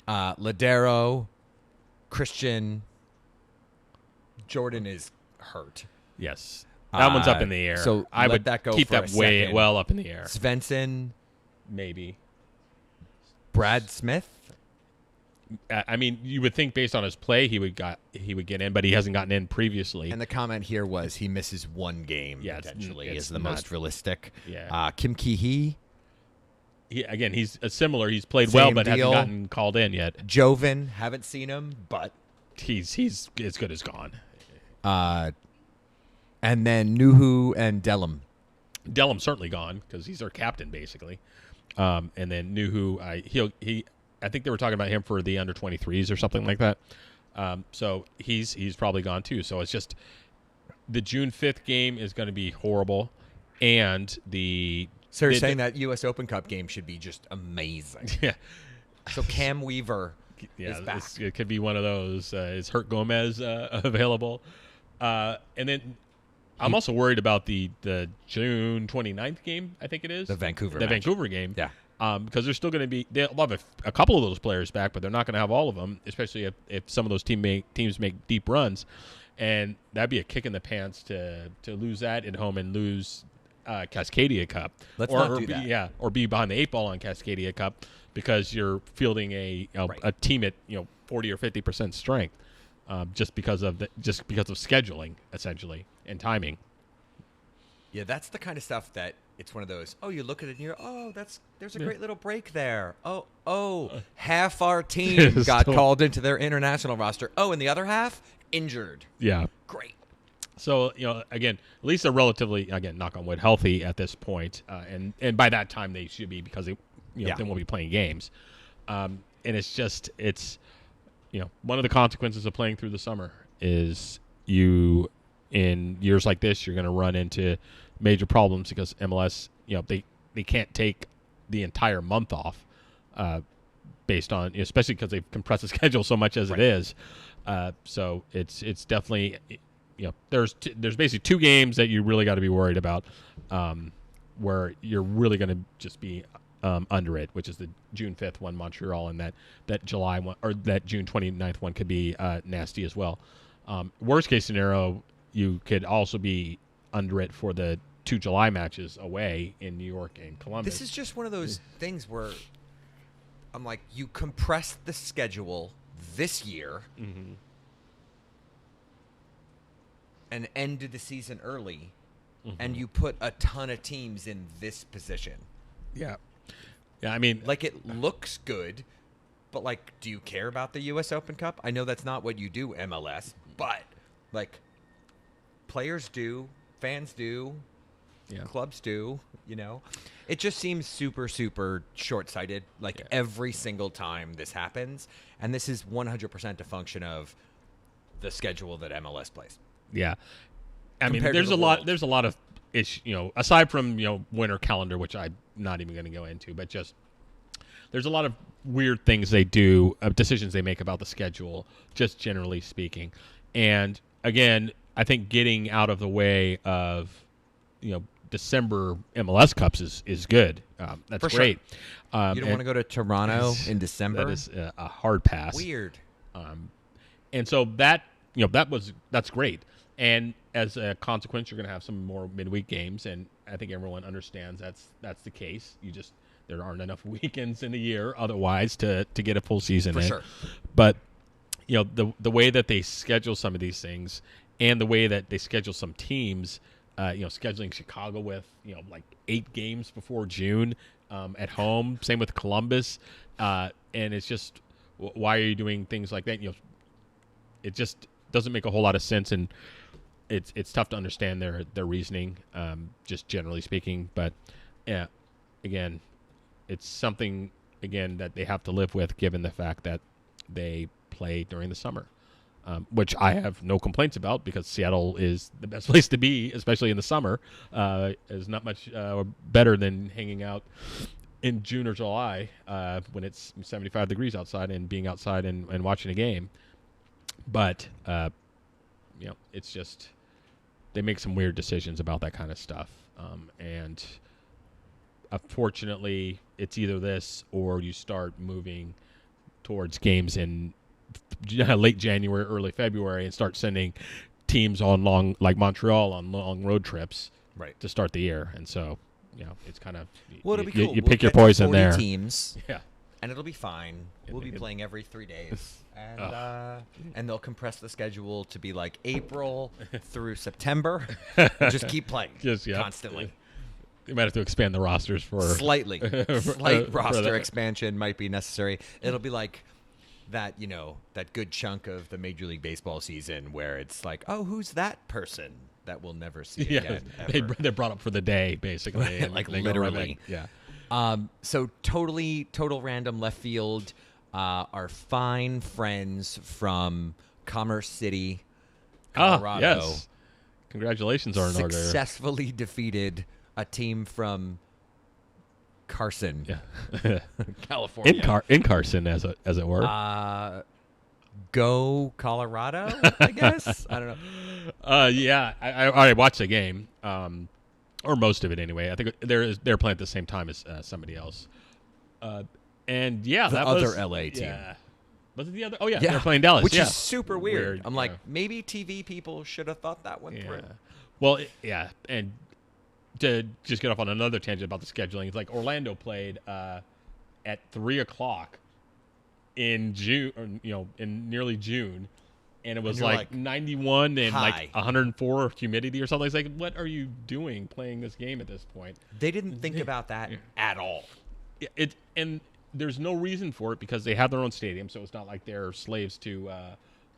Ladero, Christian, Jordan is hurt. Yes, that one's up in the air. So I would that go keep for that a way second. well up in the air. Svensson, maybe. Brad Smith. I mean, you would think based on his play he would get in, but he hasn't gotten in previously. And the comment here was he misses one game potentially is the most realistic. Yeah. Kim Ki-hee. He's similar. He's played Same well, but deal. hasn't gotten called in yet. Joven, haven't seen him, but he's as good as gone. And then Nuhu and Dellum. Dellum's certainly gone because he's our captain basically. And then Nuhu, I think they were talking about him for the under-23s or something like that. So he's probably gone too. So it's just the June 5th game is going to be horrible, and So you're saying that U.S. Open Cup game should be just amazing. Yeah. So Cam Weaver is back. It could be one of those. Is Hurt Gomez available? And then I'm also worried about the June 29th game, I think it is. The Vancouver game. Yeah. Because they're still going to be – they'll have a couple of those players back, but they're not going to have all of them, especially if some of those teams make deep runs. And that'd be a kick in the pants to lose that at home and lose Cascadia Cup. Let's not do that. Yeah, or be behind the 8 ball on Cascadia Cup because you're fielding a team at 40 or 50% strength just because of scheduling, essentially, and timing. Yeah, that's the kind of stuff that it's one of those. Oh, you look at it and you're, there's a great little break there. Half our team got called into their international roster. Oh, and the other half injured. Yeah. Great. So, again, at least they're relatively, again, knock on wood, healthy at this point. And by that time they should be, because they won't be playing games. And it's one of the consequences of playing through the summer is in years like this, you're going to run into major problems because MLS, they can't take the entire month off based on, especially because they've compressed the schedule so much as it is. So it's definitely, there's basically 2 games that you really got to be worried about where you're really going to just be under it, which is the June 5th one, Montreal, and that July one, or that June 29th one could be nasty as well. Worst case scenario, you could also be under it for the 2 July matches away in New York and Columbus. This is just one of those things where I'm like, you compressed the schedule this year and ended the season early, and you put a ton of teams in this position. Yeah. Yeah, I mean, like, it looks good, but like, do you care about the US Open Cup? I know that's not what you do, MLS, but like, players do, fans do, clubs do, It just seems super, super short-sighted, like every single time this happens. And this is 100% a function of the schedule that MLS plays. Yeah. I mean, there's a lot of issue, aside from, winter calendar, which I'm not even going to go into, but just there's a lot of weird things they do, decisions they make about the schedule, just generally speaking. And again, I think getting out of the way of, December MLS Cups is good. That's For great. Sure. You don't want to go to Toronto in December? That is a hard pass. Weird. And so that's great. And as a consequence, you're going to have some more midweek games, and I think everyone understands that's the case. There aren't enough weekends in the year otherwise to get a full season in. For sure. But the way that they schedule some of these things, and the way that they schedule some teams, scheduling Chicago with like 8 games before June at home. Same with Columbus, and it's just, why are you doing things like that? It just doesn't make a whole lot of sense, and it's tough to understand their reasoning, just generally speaking. But yeah, again, it's something that they have to live with, given the fact that they play during the summer. Which I have no complaints about, because Seattle is the best place to be, especially in the summer. Is not much better than hanging out in June or July when it's 75 degrees outside and being outside and watching a game. But, it's just, they make some weird decisions about that kind of stuff. And unfortunately, it's either this or you start moving towards games in late January, early February, and start sending teams on like Montreal on long road trips to start the year. And so, it's kind of, it'll be cool. You pick your poison there. Teams, and it'll be fine. We'll be playing every 3 days, and they'll compress the schedule to be like April through September. Just keep playing, constantly. You might have to expand the rosters for slight roster expansion might be necessary. It'll be like that, that good chunk of the Major League Baseball season where it's like, oh, who's that person that we'll never see again? They're brought up for the day, basically. And like literally. Yeah. So total random left field. Our fine friends from Commerce City, Colorado. Yes. Congratulations are in order. Successfully defeated a team from Carson, California. In Carson, as it were. Go Colorado, I guess. I don't know. Yeah, I watched the game, or most of it anyway. I think they're playing at the same time as somebody else. And yeah, the that other was LA team. Yeah. Was it the other? Oh yeah, they're playing Dallas, which is super weird. I'm like, yeah. Maybe TV people should have thought that one through. Well, and to just get off on another tangent about the scheduling, it's like Orlando played at 3:00 in June, or in nearly June, and it was you're like 91 and "Hi." like 104 humidity or something. It's like, what are you doing playing this game at this point? They didn't think about that at all. And there's no reason for it because they have their own stadium, so it's not like they're slaves to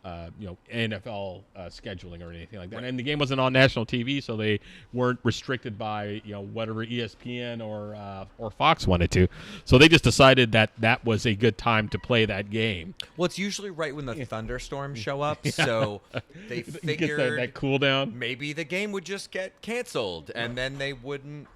NFL scheduling or anything like that. And the game wasn't on national TV, so they weren't restricted by whatever ESPN or Fox wanted to. So they just decided that was a good time to play that game. Well, it's usually right when the thunderstorms show up, so they figured that cool down. maybe the game would just get canceled, and then they wouldn't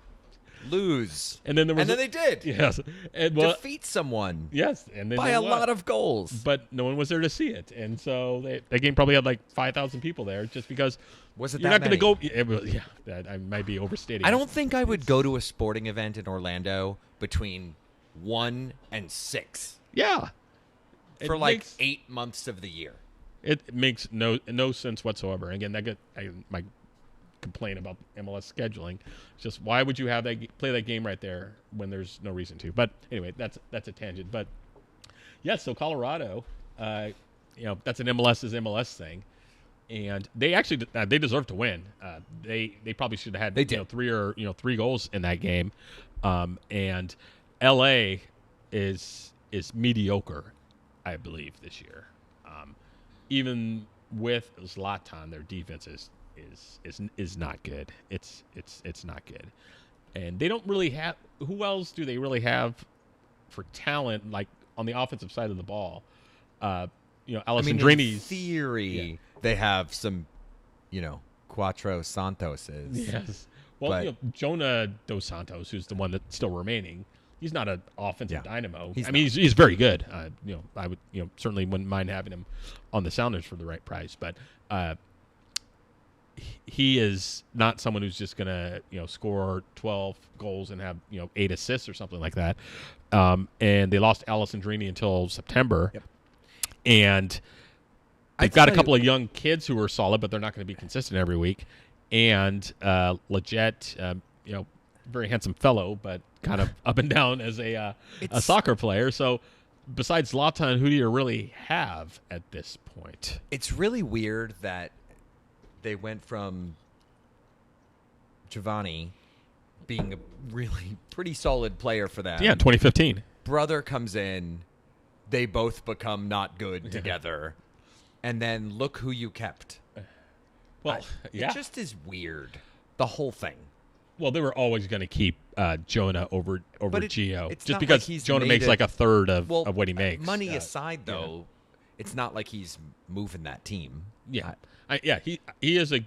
lose. And then they did. Yes, Defeat someone. Yes, and then by a lot of goals. But no one was there to see it, and so that game probably had like 5,000 people there, just because. Was it you're that not going to go? That I might be overstating. I don't think I would go to a sporting event in Orlando between 1 and 6. Yeah, For like 8 months of the year. It makes no sense whatsoever. Again, my complaint about MLS scheduling. It's just, why would you have play that game right there when there's no reason to? But anyway, that's a tangent. But yes, so Colorado, that's an MLS thing, and they actually they deserve to win. They probably should have had three goals in that game, and LA is mediocre, I believe, this year. Even with Zlatan, their defense is not good. It's not good, and they don't really have. Who else do they really have for talent, like on the offensive side of the ball? Alessandrini's in theory, they have some, Cuatro Santoses. Yes. Well, Jonah Dos Santos, who's the one that's still remaining. He's not an offensive dynamo. He's very good. I would certainly wouldn't mind having him on the Sounders for the right price, but he is not someone who's just gonna score 12 goals and have 8 assists or something like that. And they lost Alessandrini until September, and they've got a couple of young kids who are solid, but they're not going to be consistent every week. And Leggett, very handsome fellow, but kind of up and down as a soccer player. So besides Zlatan, who do you really have at this point? It's really weird that they went from Giovanni being a really pretty solid player for them. Yeah, 2015. Brother comes in. They both become not good together. And then look who you kept. Well, It just is weird. The whole thing. Well, they were always going to keep Jonah over Gio, just because like Jonah makes like a third of what he makes. Money aside, though, it's not like he's moving that team. Yeah, he is a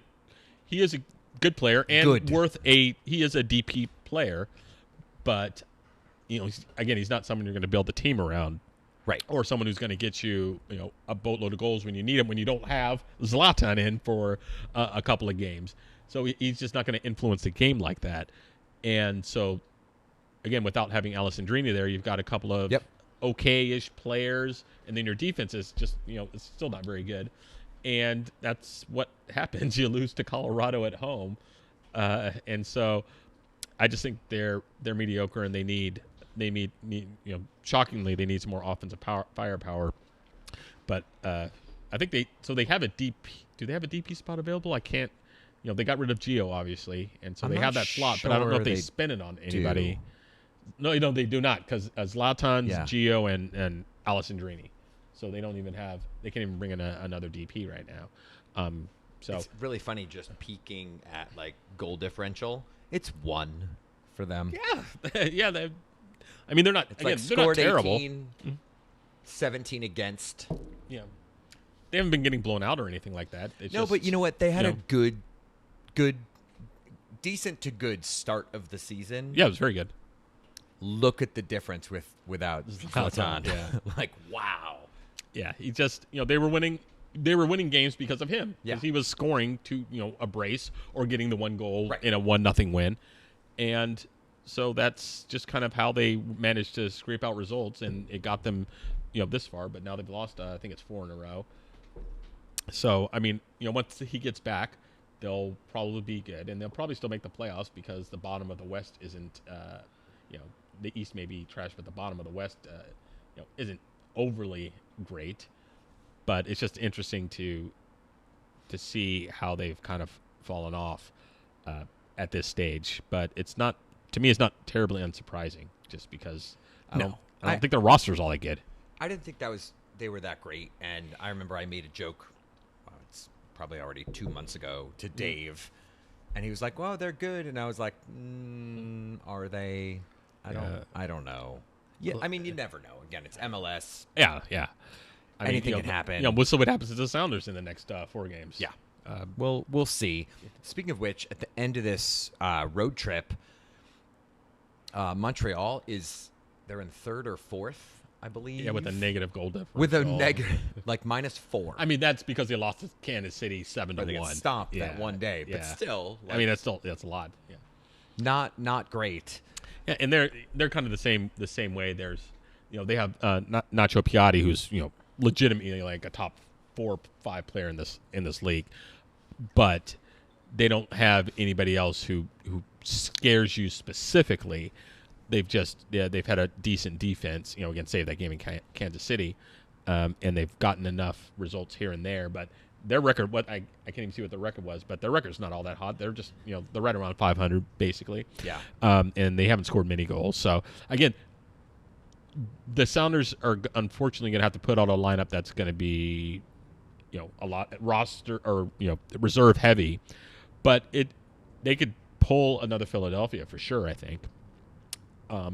good player and he is a DP player, but he's not someone you're going to build the team around. Right. Or someone who's going to get you, a boatload of goals when you need him, when you don't have Zlatan in for a couple of games. So he's just not going to influence the game like that. And so, again, without having Alessandrini there, you've got a couple of okay-ish players, and then your defense is just, it's still not very good. And that's what happens. You lose to Colorado at home. And so I just think they're mediocre, and they need shockingly, they need some more offensive firepower. But I think they have a DP. Do they have a DP spot available? I can't. They got rid of Gio, obviously, and so they have that slot. But I don't know if they spend it on anybody. No, they do not, because Zlatan's Gio and Alessandrini. So they don't even have. They can't even bring in another DP right now. So it's really funny just peeking at like goal differential. It's 1 for them. Yeah, yeah. They're not. It's Again, like they're not terrible. 18, 17 against. Yeah, they haven't been getting blown out or anything like that. But you know what? They had a good, decent to good start of the season. Yeah, it was very good. Look at the difference without Zlatan. Yeah. Like, wow. Yeah, he just they were winning. They were winning games because of him. Yeah, because he was scoring to a brace or getting the one goal in a 1-0 win, and so that's just kind of how they managed to scrape out results, and it got them this far. But now they've lost. I think it's 4 in a row. So once he gets back, they'll probably be good, and they'll probably still make the playoffs because the bottom of the West isn't. The East may be trash, but the bottom of the West, isn't overly great. but it's just interesting to see how they've kind of fallen off at this stage. But it's not, to me, it's not terribly unsurprising, just because I don't think their roster's all that good. I didn't think they were that great, and I remember I made a joke. It's probably already 2 months ago to Dave, and he was like, "Well, they're good," and I was like, "Are they? I don't know." Yeah, I mean, you never know. Again, it's MLS. Yeah. Anything can happen. We'll see what happens to the Sounders in the next 4 games. Yeah. We'll see. Speaking of which, at the end of this road trip, Montreal they're in 3rd or 4th, I believe. Yeah, with a negative goal difference. With a negative, like -4. I mean, that's because they lost to Kansas City 7-1. They got stomped that one day, but still. I mean, that's a lot. Yeah. Not great. Yeah, and they're kind of the same way. There's, they have Nacho Piatti, who's legitimately like a top 4 or 5 player in this league, but they don't have anybody else who scares you specifically. They've had a decent defense, again, save that game in Kansas City, and they've gotten enough results here and there. But their record, I can't even see what the record was, but their record's not all that hot. They're just, they're right around 500 basically. Yeah. And they haven't scored many goals. So again, the Sounders are unfortunately going to have to put out a lineup that's going to be, a lot roster or reserve heavy, but they could pull another Philadelphia for sure, I think.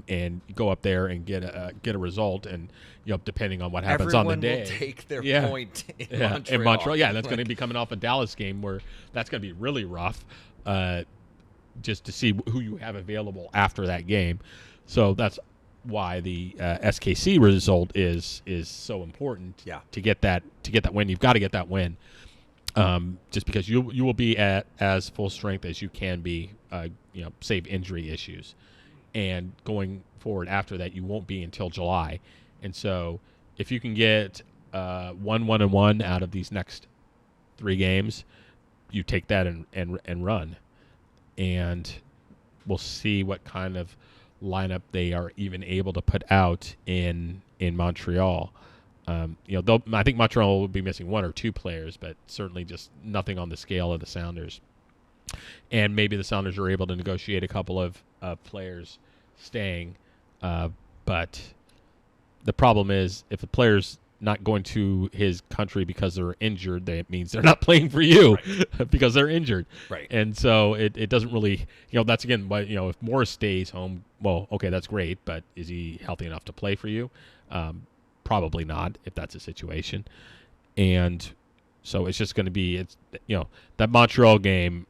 And go up there and get a result, and depending on what happens on the day, will take their point in Montreal. In Montreal, yeah, that's going to be coming off a Dallas game where that's going to be really rough, just to see who you have available after that game. So that's why the SKC result is so important. Yeah. To get that win, you've got to get that win, just because you will be at as full strength as you can be, save injury issues. And going forward after that, you won't be until July. And so if you can get 1-1-1 out of these next 3 games, you take that and run. And we'll see what kind of lineup they are even able to put out in Montreal. I think Montreal will be missing 1 or 2 players, but certainly just nothing on the scale of the Sounders. And maybe the Sounders are able to negotiate a couple of players staying, but the problem is if a player's not going to his country because they're injured, that means they're not playing for you, right. Because they're injured. Right. And so it doesn't really, that's again, but if Morris stays home, well, okay, that's great, but is he healthy enough to play for you? Probably not, if that's a situation. And so it's just going to be, that Montreal game.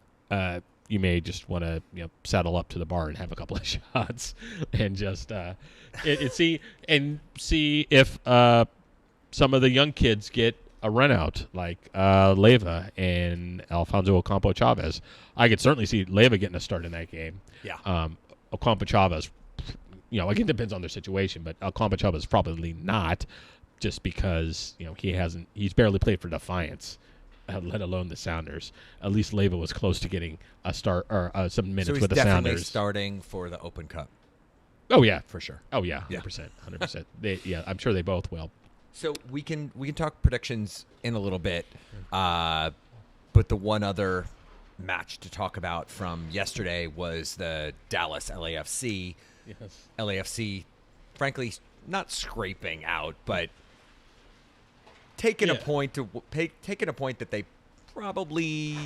You may just want to saddle up to the bar and have a couple of shots and just see if some of the young kids get a run out like Leyva and Alfonso Ocampo Chavez. I could certainly see Leyva getting a start in that game. Yeah. Ocampo Chavez, again, depends on their situation, but Ocampo Chavez probably not, just because he's barely played for Defiance, let alone the Sounders. At least Leyva was close to getting a start or some minutes with the Sounders. So he's definitely starting for the Open Cup. Oh yeah, for sure. Oh yeah, 100%. I'm sure they both will. So we can talk predictions in a little bit, but the one other match to talk about from yesterday was the Dallas LAFC. Yes. LAFC, frankly, not scraping out, but taking a point that they probably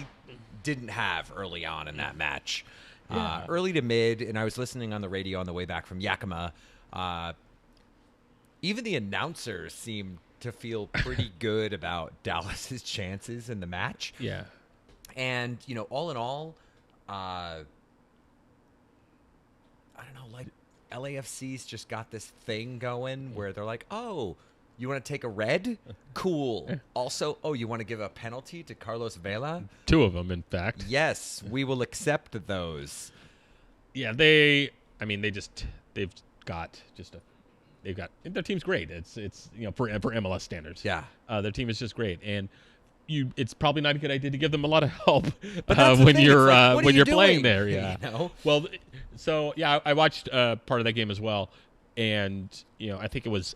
didn't have early on in that match. Yeah. Early to mid, and I was listening on the radio on the way back from Yakima. Even the announcers seemed to feel pretty good about Dallas's chances in the match. Yeah. And, all in all, I don't know, like LAFC's just got this thing going where they're like, oh, you want to take a red? Cool. Also, you want to give a penalty to Carlos Vela? 2 of them, in fact. Yes, we will accept those. Yeah, they've got their team's great. It's for MLS standards. Yeah. Their team is just great, and it's probably not a good idea to give them a lot of help when you're playing there. Yeah. Well, so yeah, I watched part of that game as well. and I think it was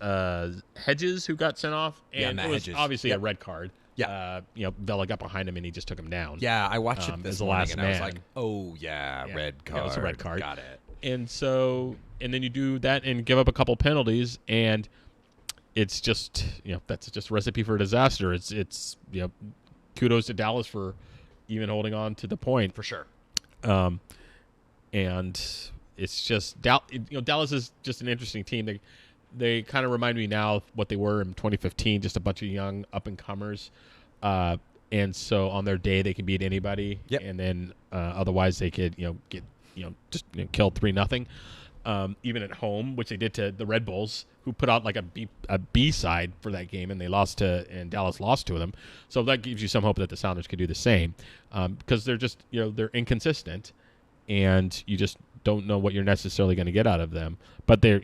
Hedges who got sent off, and Matt it was Hedges. obviously Yep. a red card. Yeah. Vela got behind him and he just took him down. Yeah, I watched it as this the morning, last and I was man. like, oh, yeah, red card. Yeah, it was a red card. Got it. And then you do that and give up a couple penalties, and it's just that's just a recipe for disaster. It's kudos to Dallas for even holding on to the point. For sure. And it's just Dallas is just an interesting team. They kind of remind me now of what they were in 2015, just a bunch of young up and comers. And so on their day they can beat anybody. Yep. And then otherwise they could get just killed 3-0. Even at home, which they did to the Red Bulls, who put out like a B side for that game, and and Dallas lost to them. So that gives you some hope that the Sounders could do the same, because they're just they're inconsistent, and you just don't know what you're necessarily going to get out of them. But they're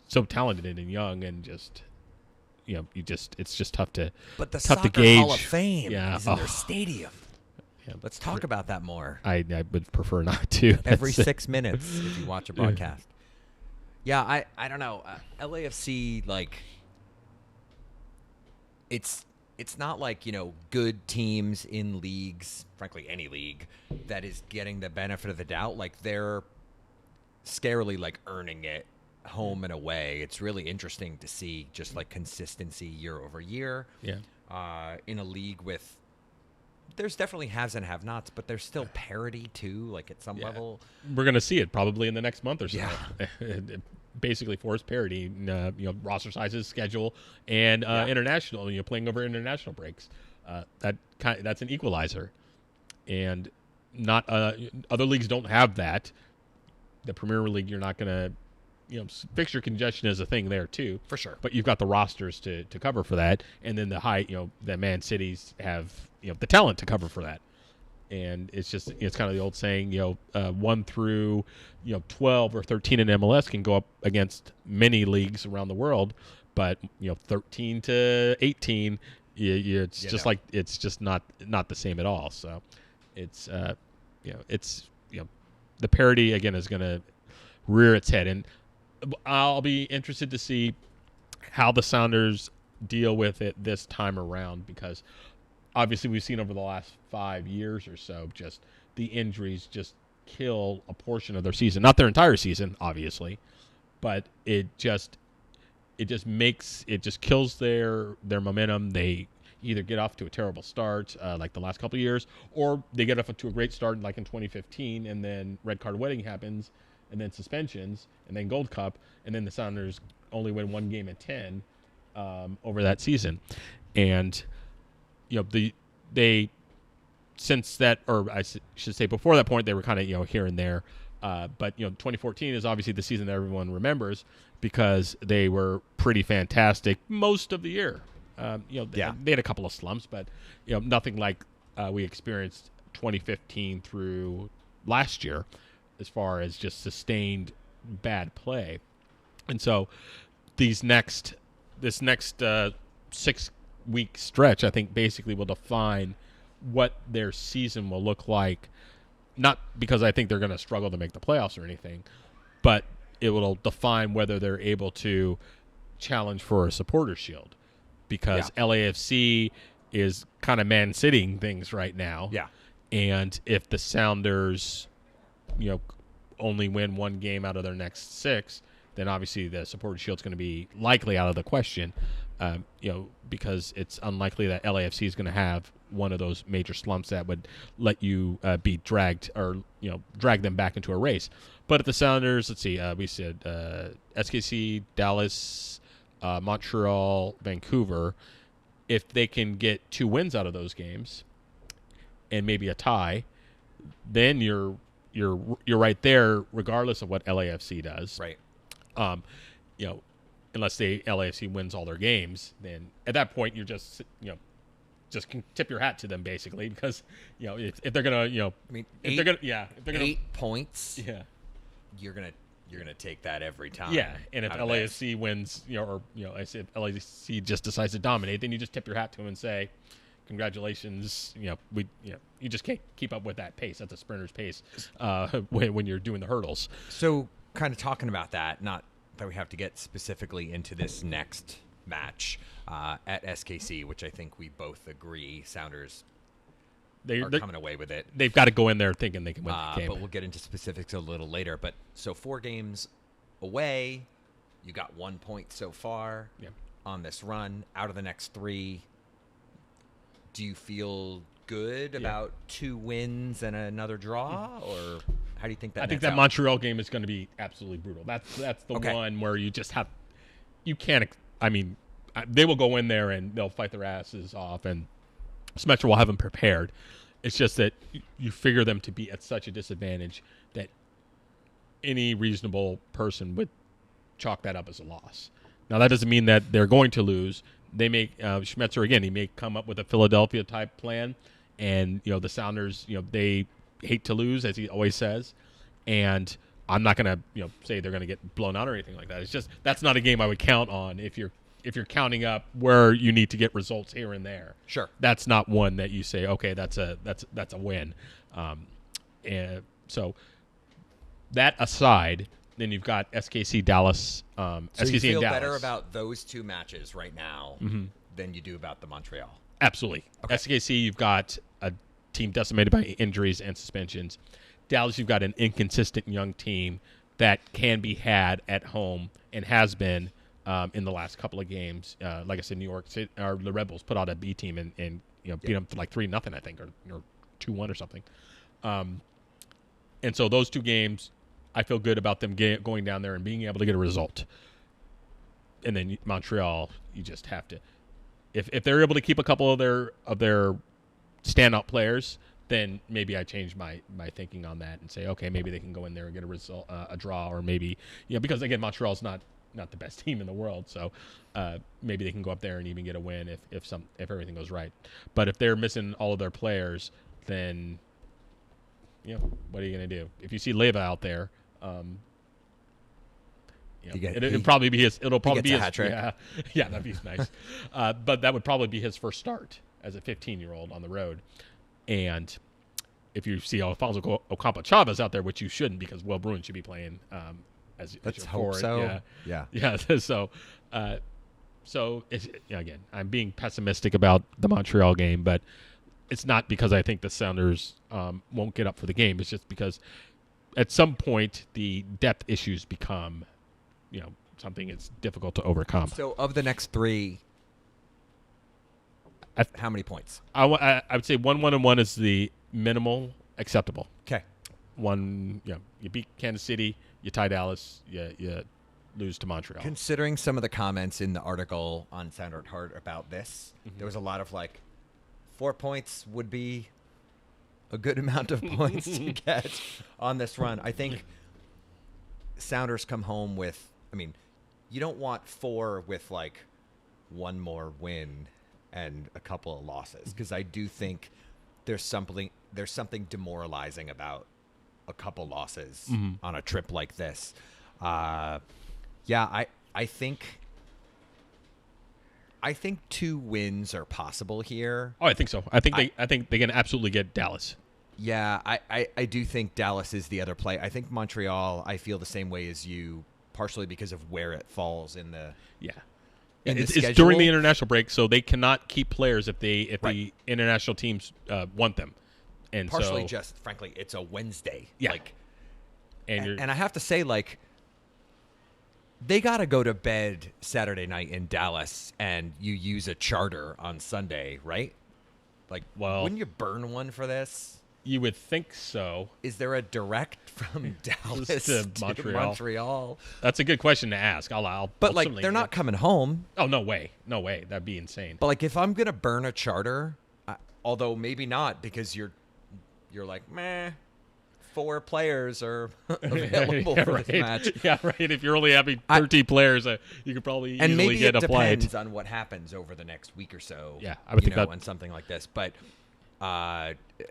so talented and young, and just it's just tough to But the tough Soccer to gauge. Hall of Fame is in their Oh. stadium. Yeah, Let's talk about that more. I would prefer not to. Every That's- 6 minutes if you watch a broadcast. Yeah, I don't know. LAFC, like, it's not like, good teams in leagues, frankly, any league, that is getting the benefit of the doubt. Like, they're scarily, like, earning it home and away. It's really interesting to see just, like, consistency year over year. Yeah. In a league with, there's definitely haves and have-nots, but there's still parity, too, like, at some level. We're going to see it probably in the next month or so. Yeah. It basically forced parity, roster sizes, schedule, and international. Playing over international breaks. That's an equalizer, and not other leagues don't have that. The Premier League, you're not going to, fixture congestion is a thing there too, For sure. but you've got the rosters to cover for that, and then the Man Cities have the talent to cover for that. And it's just it's kind of the old saying, 1 through 12 or 13 in MLS can go up against many leagues around the world, but 13 to 18, it's just like it's just not the same at all. So it's the parity again is going to rear its head, and I'll be interested to see how the Sounders deal with it this time around, because obviously we've seen over the last 5 years or so just the injuries just kill a portion of their season, not their entire season obviously, but it just kills their momentum. They either get off to a terrible start like the last couple of years, or they get off to a great start like in 2015, and then red card wedding happens, and then suspensions, and then Gold Cup, and then the Sounders only win 1 game in 10 over that season. And they since that, or I should say before that point, they were kind of here and there, but 2014 is obviously the season that everyone remembers because they were pretty fantastic most of the year. They had a couple of slumps, but nothing like we experienced 2015 through last year as far as just sustained bad play. And so this next 6-week stretch, I think, basically will define what their season will look like. Not because I think they're going to struggle to make the playoffs or anything, but it will define whether they're able to challenge for a supporter shield, because LAFC is kind of man-sitting things right now. Yeah. And if the Sounders, only win 1 game out of their next 6, then obviously the supporter shield's going to be likely out of the question. Because it's unlikely that LAFC is going to have one of those major slumps that would let you be dragged or drag them back into a race. But at the Sounders, let's see, we said SKC, Dallas, Montreal, Vancouver. If they can get 2 wins out of those games and maybe a tie, then you're right there, regardless of what LAFC does. Right. Unless LAFC wins all their games, then at that point you're just can tip your hat to them basically, because if they're gonna if they're gonna 8 points, yeah, you're gonna take that every time. Yeah, and if LAFC wins, if LAFC just decides to dominate, then you just tip your hat to them and say, congratulations. You just can't keep up with that pace. That's a sprinter's pace when you're doing the hurdles. So, kind of talking about that, not that we have to get specifically into this next match at SKC, which I think we both agree Sounders are coming away with it. They've got to go in there thinking they can win the game. But we'll get into specifics a little later. But so 4 games away, you got 1 point so far on this run. Out of the next 3, do you feel good about 2 wins and another draw, or how do you think that? I think that Montreal game is going to be absolutely brutal. That's the one where you just have, you can't. I mean, they will go in there and they'll fight their asses off, and Smetro will have them prepared. It's just that you figure them to be at such a disadvantage that any reasonable person would chalk that up as a loss. Now, that doesn't mean that they're going to lose. They may, Schmetzer, again, he may come up with a Philadelphia-type plan, and, the Sounders, they hate to lose, as he always says, and I'm not going to, say they're going to get blown out or anything like that. It's just, that's not a game I would count on if you're counting up where you need to get results here and there. Sure. That's not one that you say, okay, that's a win. And so that aside, then you've got SKC Dallas. So SKC you feel and Dallas. better about those 2 matches right now than you do about the Montreal? Absolutely. Okay. SKC, you've got a team decimated by injuries and suspensions. Dallas, you've got an inconsistent young team that can be had at home and has been in the last couple of games. Like I said, New York City, or the Red Bulls put out a B team and beat them for like 3-0, I think, or 2-1 or something. And so those 2 games, I feel good about them going down there and being able to get a result. And then Montreal, you just have to, if they're able to keep a couple of their standout players, then maybe I change my thinking on that and say, okay, maybe they can go in there and get a result, a draw, or maybe because again, Montreal's not the best team in the world, so maybe they can go up there and even get a win if everything goes right. But if they're missing all of their players, then what are you going to do? If you see Leyva out there, it'll probably be his. It'll probably be his hat trick. Yeah, that'd be nice. But that would probably be his first start as a 15-year-old on the road. And if you see Alfonso Ocampo-Chavez out there, which you shouldn't, because Will Bruin should be playing as let's your hope forward. so. Yeah. So it's, again, I'm being pessimistic about the Montreal game, but it's not because I think the Sounders won't get up for the game. It's just because at some point the depth issues become, something it's difficult to overcome. So of the next 3, how many points? I would say 1-1-1 is the minimal acceptable. Okay. You beat Kansas City, you tie Dallas, you lose to Montreal. Considering some of the comments in the article on Sounder at Heart about this, there was a lot of 4 points would be a good amount of points to get on this run. I think Sounders come home with, you don't want 4 with 1 more win and a couple of losses, because I do think there's something demoralizing about a couple losses on a trip like this. I think 2 wins are possible here. Oh, I think so. I think they can absolutely get Dallas. Yeah, I do think Dallas is the other play. I think Montreal, I feel the same way as you, partially because of where it falls in the It's during the international break, so they cannot keep players if the international teams want them. And partially just, frankly, it's a Wednesday. Yeah. And I have to say, they got to go to bed Saturday night in Dallas, and you use a charter on Sunday, right? Wouldn't you burn one for this? You would think so. Is there a direct from Dallas to Montreal? That's a good question to ask. But they're not coming home. Oh, no way. That'd be insane. But if I'm gonna burn a charter, although maybe not, because you're meh, 4 players are available for this match. Yeah, right. If you're only having 13 players, you could probably easily get a flight. And maybe it depends on what happens over the next week or so. Yeah, I would think that. On something like this, but.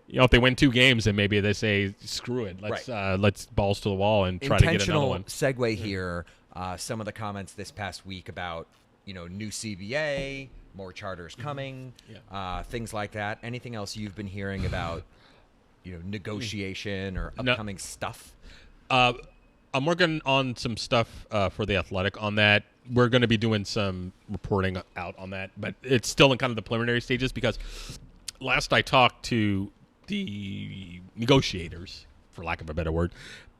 If they win 2 games, then maybe they say, "Screw it, let's balls to the wall and try to get another one." Segue here. Some of the comments this past week about new CBA, more charters coming, things like that. Anything else you've been hearing about negotiation or upcoming stuff? I'm working on some stuff for The Athletic on that. We're going to be doing some reporting out on that, but it's still in kind of the preliminary stages because last I talked to the negotiators, for lack of a better word,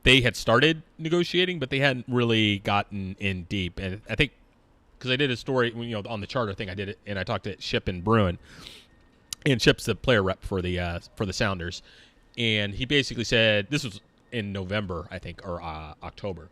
they had started negotiating, but they hadn't really gotten in deep. And I think because I did a story, on the charter thing, I did it, and I talked to Ship and Bruin, and Ship's the player rep for the Sounders, and he basically said this was in November, I think, or October.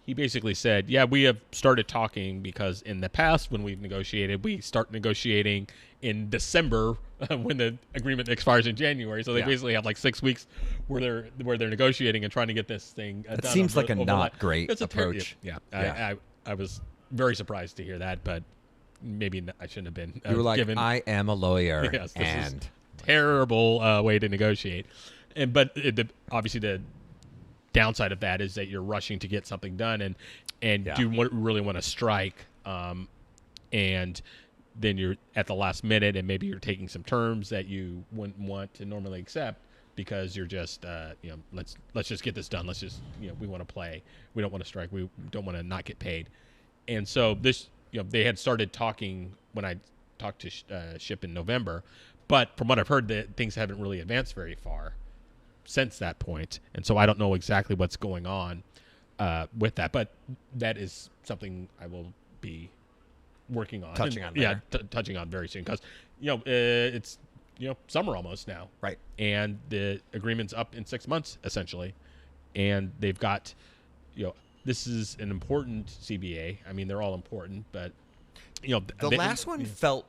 He basically said, yeah, we have started talking because in the past when we've negotiated, we start negotiating in December when the agreement expires in January. So they basically have like 6 weeks where they're negotiating and trying to get this thing done. It seems like a not great approach. I was very surprised to hear that, but maybe I shouldn't have been. You were like, I am a lawyer. Yes, this is terrible way to negotiate. But obviously the downside of that is that you're rushing to get something done and do you really want to strike, and then you're at the last minute and maybe you're taking some terms that you wouldn't want to normally accept because you're just let's just get this done. Let's just we want to play. We don't want to strike. We don't want to not get paid. And so this they had started talking when I talked to Ship in November, but from what I've heard, that things haven't really advanced very far since that point, and so I don't know exactly what's going on with that, but that is something I will be working on, touching on very soon because it's summer almost now, right? And the agreement's up in 6 months essentially, and they've got this is an important CBA. I mean, they're all important, but the last one felt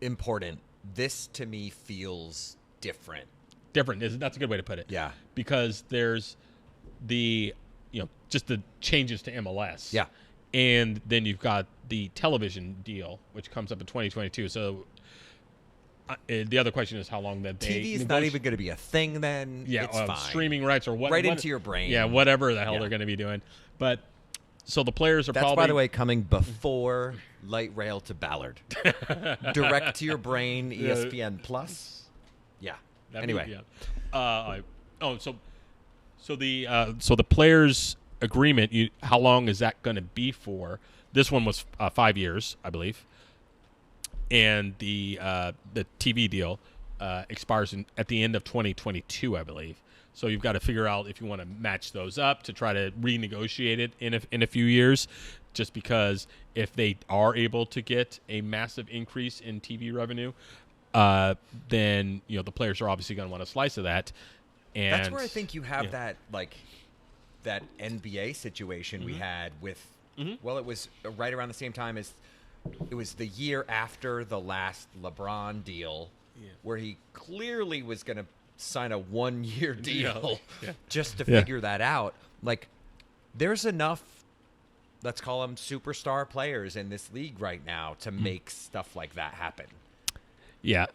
important. This to me feels different. That's a good way to put it. Yeah. Because there's the just the changes to MLS. Yeah. And then you've got the television deal, which comes up in 2022. So the other question is how long that they TV is not even going to be a thing then. Yeah, it's fine. Streaming rights or what? Right into your brain. Yeah, whatever the hell they're going to be doing. But so the players are That's, probably, by the way, coming before light rail to Ballard. Direct to your brain, ESPN Plus. Yeah. Anyway. So the players' agreement, how long is that going to be for? This one was 5 years, I believe, and the TV deal expires at the end of 2022, I believe. So you've got to figure out if you want to match those up to try to renegotiate it in a few years, just because if they are able to get a massive increase in TV revenue, then the players are obviously going to want a slice of that. And that's where I think you have that NBA situation we had with well, it was right around the same time as it was the year after the last LeBron deal, where he clearly was going to sign a 1-year deal just to figure that out. Like, there's enough, let's call them superstar players in this league right now to make stuff like that happen. Yeah,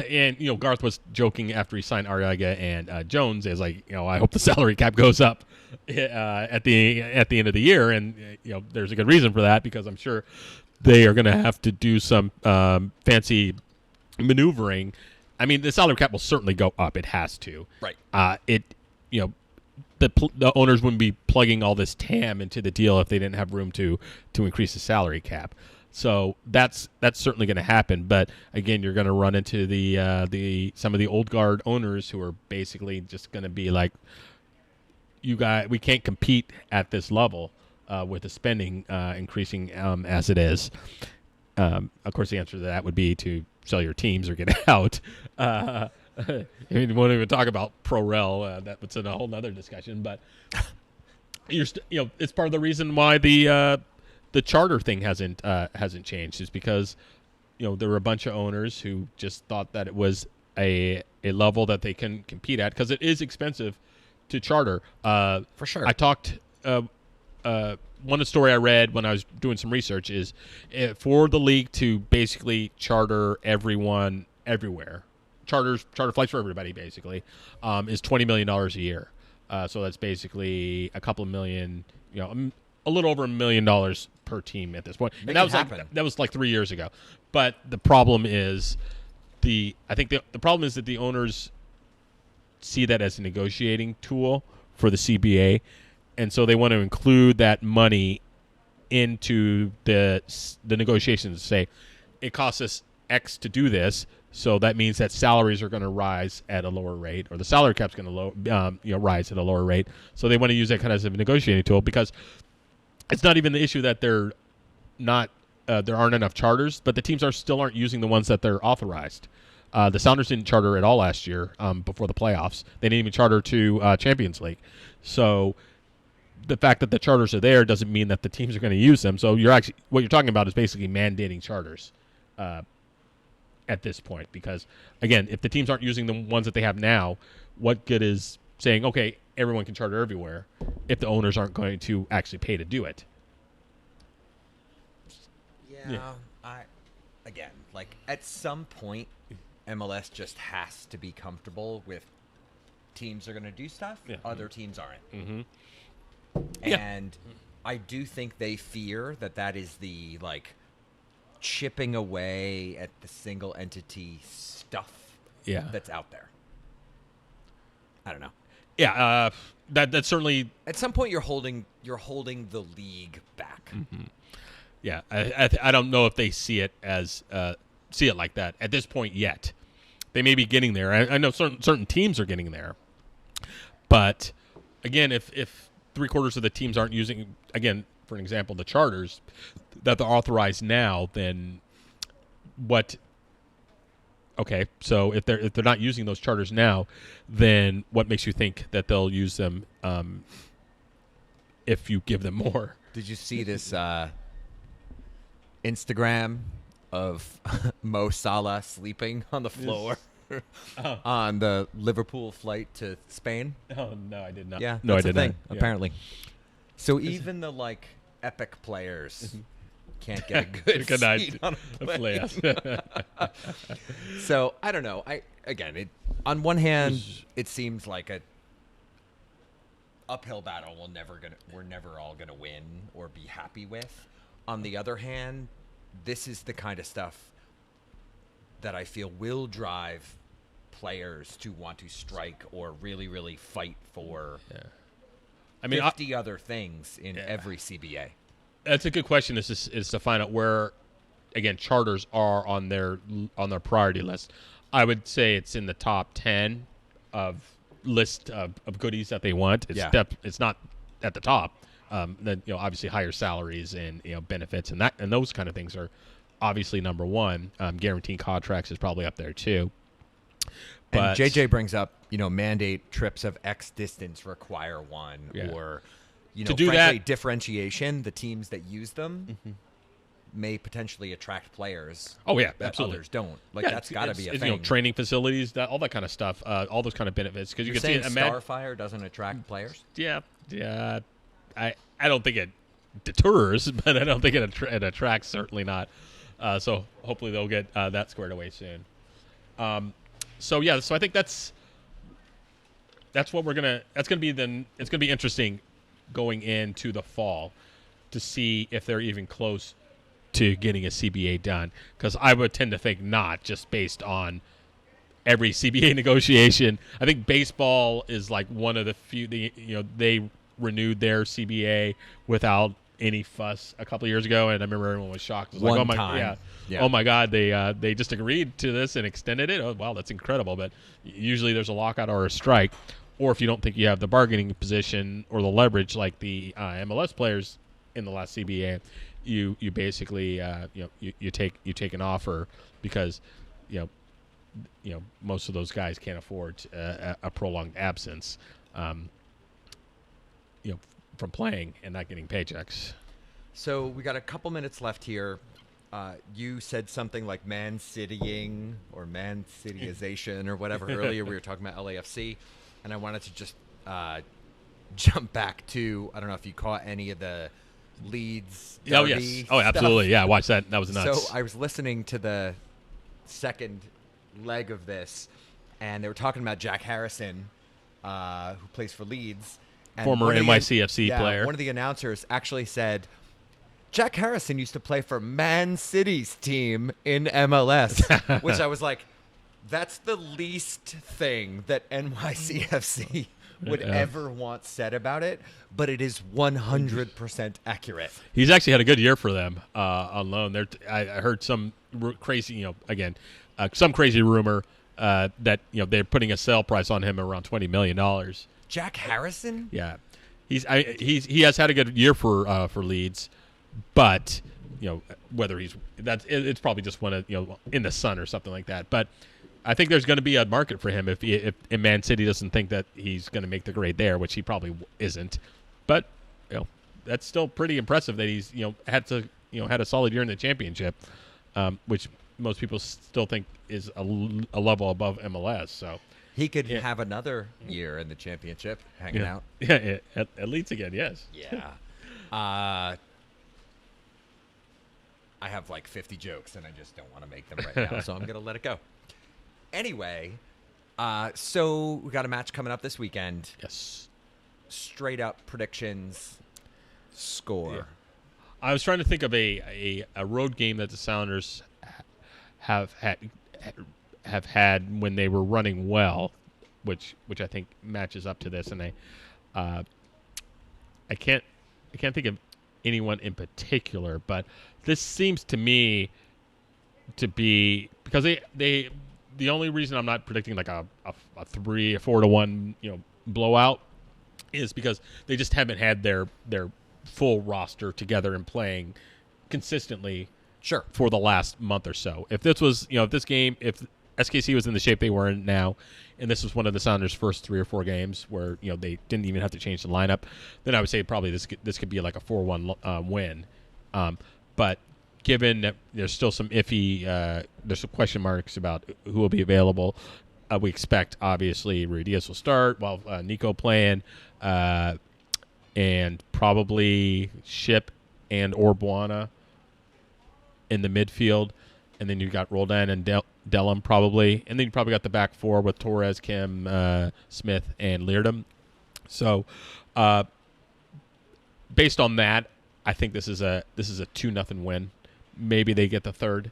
and Garth was joking after he signed Arriaga and Jones, is like, I hope the salary cap goes up at the end of the year, and there's a good reason for that, because I'm sure they are going to have to do some fancy maneuvering. I mean, the salary cap will certainly go up; it has to. Right. The owners wouldn't be plugging all this TAM into the deal if they didn't have room to increase the salary cap. So that's certainly going to happen, but again, you're going to run into the some of the old guard owners who are basically just going to be like, we can't compete at this level with the spending increasing as it is. Of course, the answer to that would be to sell your teams or get out. I mean, we won't even talk about pro-rel. That's in a whole nother discussion, but it's part of the reason why the charter thing hasn't changed, is because there were a bunch of owners who just thought that it was a level that they can compete at, because it is expensive to charter. For sure. I talked one story I read when I was doing some research is for the league to basically charter everyone everywhere, charter flights for everybody basically, is $20 million a year. So that's basically a couple of million, a little over $1 million per team at this point. And that was like 3 years ago. But the problem is I think the problem is that the owners see that as a negotiating tool for the CBA, and so they want to include that money into the negotiations. Say it costs us X to do this, so that means that salaries are going to rise at a lower rate, or the salary cap's going to rise at a lower rate. So they want to use that kind of as a negotiating tool, because it's not even the issue that there aren't enough charters, but the teams still aren't using the ones that they're authorized. The Sounders didn't charter at all last year before the playoffs. They didn't even charter to Champions League. So the fact that the charters are there doesn't mean that the teams are going to use them. So what you're talking about is basically mandating charters at this point. Because, again, if the teams aren't using the ones that they have now, what good is saying, okay, everyone can charter everywhere if the owners aren't going to actually pay to do it? Yeah. Again, like at some point, MLS just has to be comfortable with teams are going to do stuff, other teams aren't. Mm-hmm. And I do think they fear that is the like chipping away at the single entity stuff that's out there. I don't know. Yeah, that's certainly at some point you're holding the league back. Mm-hmm. Yeah, I don't know if they see it like that at this point yet. They may be getting there. I know certain teams are getting there, but again, if 3/4 of the teams aren't using, again, for an example, the charters that they're authorized now, then what? Okay, so if they're not using those charters now, then what makes you think that they'll use them if you give them more? Did you see this Instagram of Mo Salah sleeping on the floor on the Liverpool flight to Spain? Oh, no, I did not. Yeah, no, I that's did a thing, not. apparently. So even the like epic players can't get a good seat on a plane. So I don't know. On one hand, it seems like a uphill battle we're never all gonna win or be happy with. On the other hand, this is the kind of stuff that I feel will drive players to want to strike or really, really fight for 50 other things in every CBA. That's a good question. Is to find out where, again, charters are on their priority list. I would say it's in the top 10 of list of goodies that they want. It's not at the top. Then obviously higher salaries and benefits and those kind of things are obviously number one. Guaranteed contracts is probably up there too. But and JJ brings up mandate trips of X distance require one or to do frankly, that differentiation. The teams that use them may potentially attract players. Oh yeah, that absolutely. Others don't. That's got to be a thing. Training facilities, all that kind of stuff, all those kind of benefits. Because you can see it. Starfire doesn't attract players. Yeah. I don't think it deters, but I don't think it attracts. Certainly not. So hopefully they'll get that squared away soon. So I think that's what that's gonna be it's gonna be interesting going into the fall to see if they're even close to getting a CBA done, because I would tend to think not, just based on every CBA negotiation. I think baseball is like one of the few. They renewed their CBA without any fuss a couple of years ago, and I remember everyone was shocked. It was One like, time. Oh my God, they just agreed to this and extended it. Oh wow, that's incredible. But usually there's a lockout or a strike, or if you don't think you have the bargaining position or the leverage like the MLS players in the last CBA, you basically you take an offer, because most of those guys can't afford a prolonged absence from playing and not getting paychecks. So we got a couple minutes left here. You said something like man-citying or man-cityization or whatever earlier. We were talking about LAFC, and I wanted to just jump back to, I don't know if you caught any of the Leeds Derby stuff. Oh, absolutely. Yeah, watch that. That was nuts. So I was listening to the second leg of this, and they were talking about Jack Harrison, who plays for Leeds. And former NYCFC player. One of the announcers actually said, Jack Harrison used to play for Man City's team in MLS, which I was like, that's the least thing that NYCFC would ever want said about it, but it is 100% accurate. He's actually had a good year for them on loan. I heard some crazy, again, some crazy rumor that they're putting a sale price on him around $20 million. Jack Harrison? Yeah, he has had a good year for Leeds, but whether it's probably just one of in the sun or something like that. But I think there's going to be a market for him if Man City doesn't think that he's going to make the grade there, which he probably isn't. But that's still pretty impressive that he's had a solid year in the championship, which most people still think is a level above MLS. So he could have another year in the championship, hanging out. Yeah, at Leeds again. Yes. Yeah. I have like 50 jokes, and I just don't want to make them right now, so I'm going to let it go. Anyway, so we got a match coming up this weekend. Yes. Straight up predictions, score. Yeah. I was trying to think of a road game that the Sounders have had when they were running well, which I think matches up to this, and I can't think of anyone in particular, but this seems to me to be because they the only reason I'm not predicting like a 4-1 blowout is because they just haven't had their full roster together and playing consistently for the last month or so. If this was if SKC was in the shape they were in now, and this was one of the Sounders' first 3 or 4 games where they didn't even have to change the lineup, then I would say probably this could be like a 4-1 win. But given that there's still some iffy, there's some question marks about who will be available. We expect obviously Rui Diaz will start while Nico playing, and probably Ship and Orbuana in the midfield, and then you got Roldan and Dellum probably, and then you probably got the back 4 with Torres, Kim, Smith, and Leardom. So, based on that, I think this is a 2-0 win. Maybe they get the third,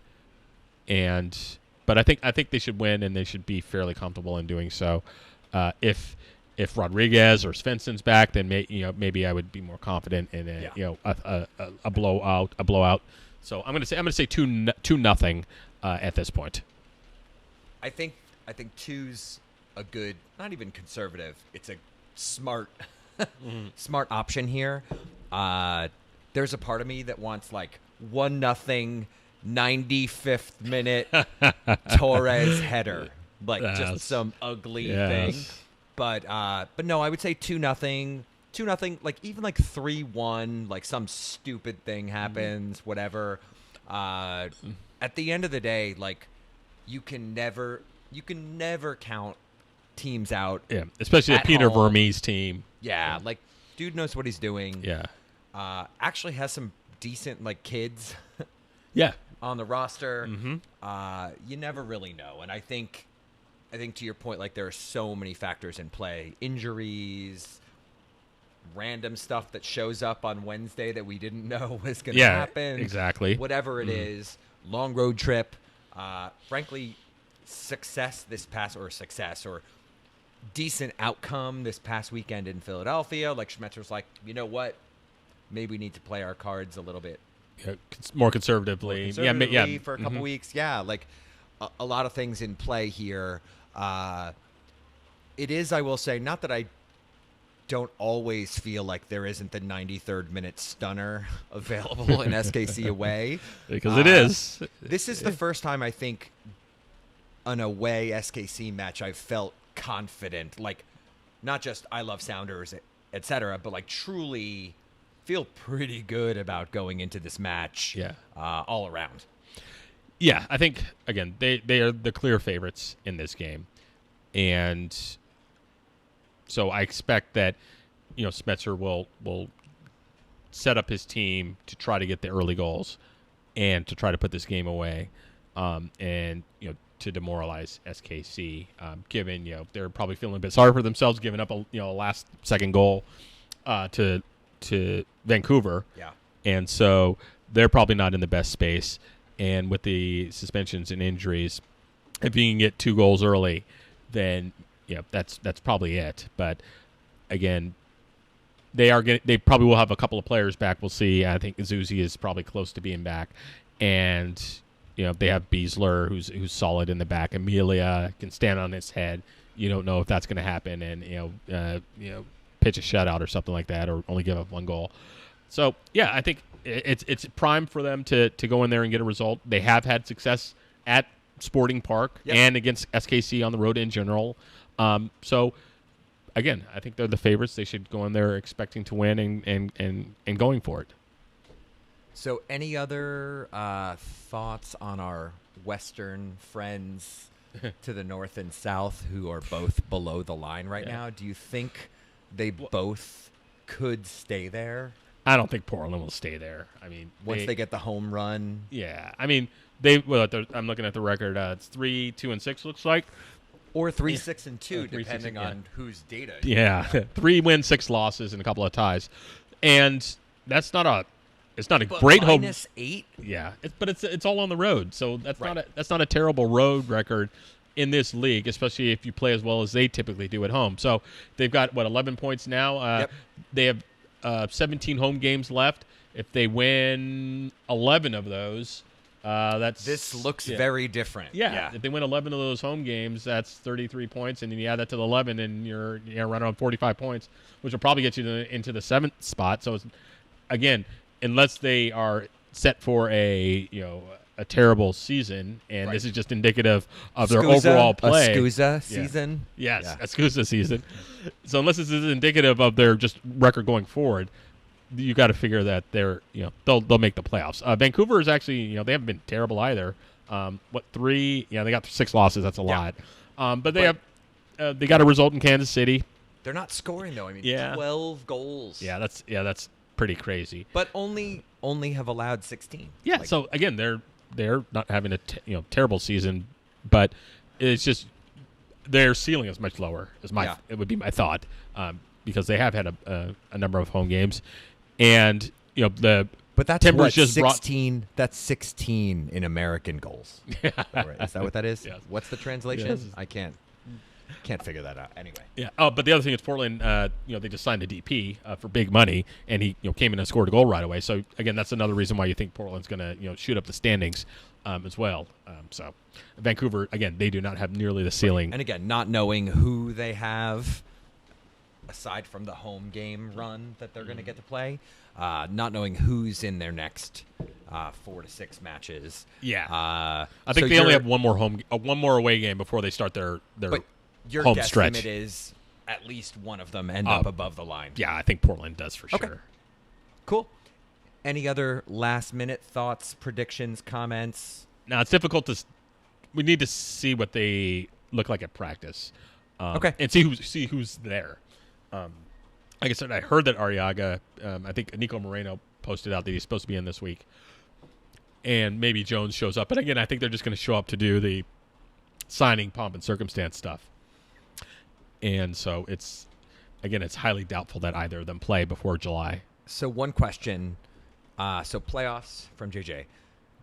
but I think they should win, and they should be fairly comfortable in doing so. If Rodriguez or Svensson's back, then maybe I would be more confident in a blowout. So I'm gonna say 2-0 at this point. I think 2's a good, not even conservative. It's a smart smart option here. There's a part of me that wants like 1-0 95th minute Torres header, like just some ugly thing. But no, I would say 2-0. 2-0, like even like 3-1, like some stupid thing happens, whatever. At the end of the day, like you can never count teams out. Yeah, especially a Peter Vermes team. Yeah, like dude knows what he's doing. Yeah. Actually has some decent like kids. On the roster. Mm-hmm. You never really know, and I think to your point, like there are so many factors in play: injuries, random stuff that shows up on Wednesday that we didn't know was going to happen. Exactly. Whatever it is, long road trip. Frankly, success or decent outcome this past weekend in Philadelphia. Like Schmetzer's like, you know what? Maybe we need to play our cards a little bit more conservatively. For a couple weeks. Yeah, like a lot of things in play here. It is, I will say, not that I don't always feel like there isn't the 93rd minute stunner available in SKC away. Because it is. This is the first time I think an away SKC match I've felt confident. Like, not just I love Sounders, etc., but like truly feel pretty good about going into this match all around. Yeah, I think, again, they are the clear favorites in this game. And so I expect that, Schmetzer will set up his team to try to get the early goals and to try to put this game away, and to demoralize SKC. Given they're probably feeling a bit sorry for themselves, giving up a last second goal to Vancouver. Yeah, and so they're probably not in the best space. And with the suspensions and injuries, if you can get 2 goals early, then that's probably it. But again, they probably will have a couple of players back. We'll see. I think Zuzi is probably close to being back, and they have Beasler, who's solid in the back. Amelia can stand on his head. You don't know if that's going to happen, and pitch a shutout or something like that, or only give up one goal. So yeah, I think it's prime for them to go in there and get a result. They have had success at Sporting Park and against SKC on the road in general. So again, I think they're the favorites. They should go in there expecting to win and going for it. So any other thoughts on our Western friends to the north and south who are both below the line right now? Do you think they both could stay there? I don't think Portland will stay there. I mean, once they get the home run. Yeah, I mean, I'm looking at the record. It's 3-2-6 looks like, or 3-6-2, depending on whose data. Yeah, 3 wins, 6 losses, and a couple of ties, and that's not a. It's not a great home. -8. Yeah, but it's all on the road, so that's not a terrible road record in this league, especially if you play as well as they typically do at home. So they've got 11 points now. They have 17 home games left. If they win 11 of those, this looks very different. Yeah, if they win 11 of those home games, that's 33 points, and then you add that to the 11, and you're right around 45 points, which will probably get you into the 7th spot. So it's, again, unless they are set for a terrible season, and this is just indicative of their overall play. A SCUSA season? Yes, a SCUSA season. So unless this is indicative of their just record going forward, you got to figure that they'll make the playoffs. Vancouver is actually, they haven't been terrible either. 3? Yeah, they got 6 losses. That's a lot. But they got a result in Kansas City. They're not scoring though. I mean, 12 goals. Yeah, that's pretty crazy. But only have allowed 16. Yeah. So again, they're not having a terrible season, but it's just their ceiling is much lower. It would be my thought, because they have had a number of home games, and but that's Timbers just 16. That's 16 in American goals. Is that what that is? Yes. What's the translation? Yes. I can't figure that out. Anyway. Yeah. Oh, but the other thing is Portland. They just signed a DP for big money, and he came in and scored a goal right away. So again, that's another reason why you think Portland's going to shoot up the standings as well. So Vancouver, again, they do not have nearly the ceiling. And again, not knowing who they have aside from the home game run that they're going to get to play, not knowing who's in their next 4 to 6 matches. Yeah. I think they only have one more away game before they start their your home stretch. Guesstimate is at least one of them end up above the line. Yeah, I think Portland does for sure. Cool. Any other last-minute thoughts, predictions, comments? Now, it's difficult we need to see what they look like at practice. And see who's there. Like I said, I heard that Arriaga, I think Nico Moreno posted out that he's supposed to be in this week. And maybe Jones shows up. But again, I think they're just going to show up to do the signing pomp and circumstance stuff. And so it's highly doubtful that either of them play before July. So one question. So playoffs from JJ.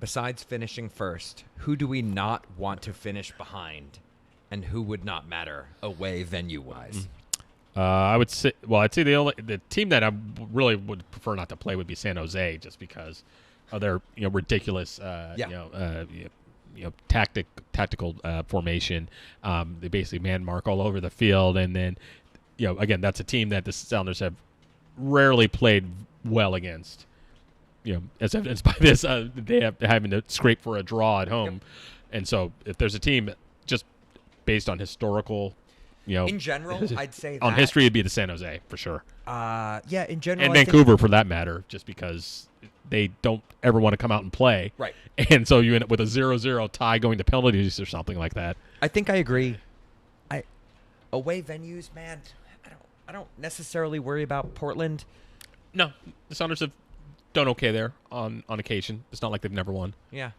Besides finishing first, who do we not want to finish behind? And who would not matter away venue-wise? I would say, I'd say the team that I really would prefer not to play would be San Jose, just because of their ridiculous tactical formation. They basically man mark all over the field, and then again, that's a team that the Sounders have rarely played well against. As evidenced by this, they have having to scrape for a draw at home, and so if there's a team just based on historical. In general, I'd say on history, it'd be the San Jose for sure. In general, and Vancouver for that matter, just because they don't ever want to come out and play, right? And so you end up with a 0-0 tie going to penalties or something like that. I think I agree. Away venues, man. I don't necessarily worry about Portland. No, the Sounders have done okay there on occasion. It's not like they've never won. Yeah,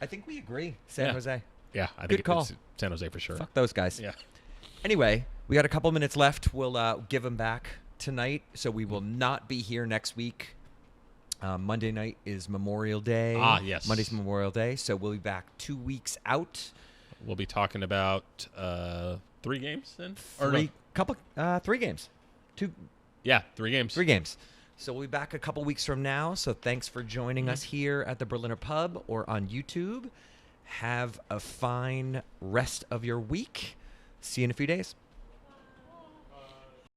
I think we agree. San Jose. Yeah, I think it's San Jose for sure. Fuck those guys. Yeah. Anyway, we got a couple minutes left. We'll give them back tonight, so we will not be here next week. Monday night is Memorial Day. Yes. Monday's Memorial Day, so we'll be back 2 weeks out. We'll be talking about 3 games then? Three games. Yeah, 3 games. 3 games. So we'll be back a couple weeks from now. So thanks for joining us here at the Berliner Pub or on YouTube. Have a fine rest of your week. See you in a few days.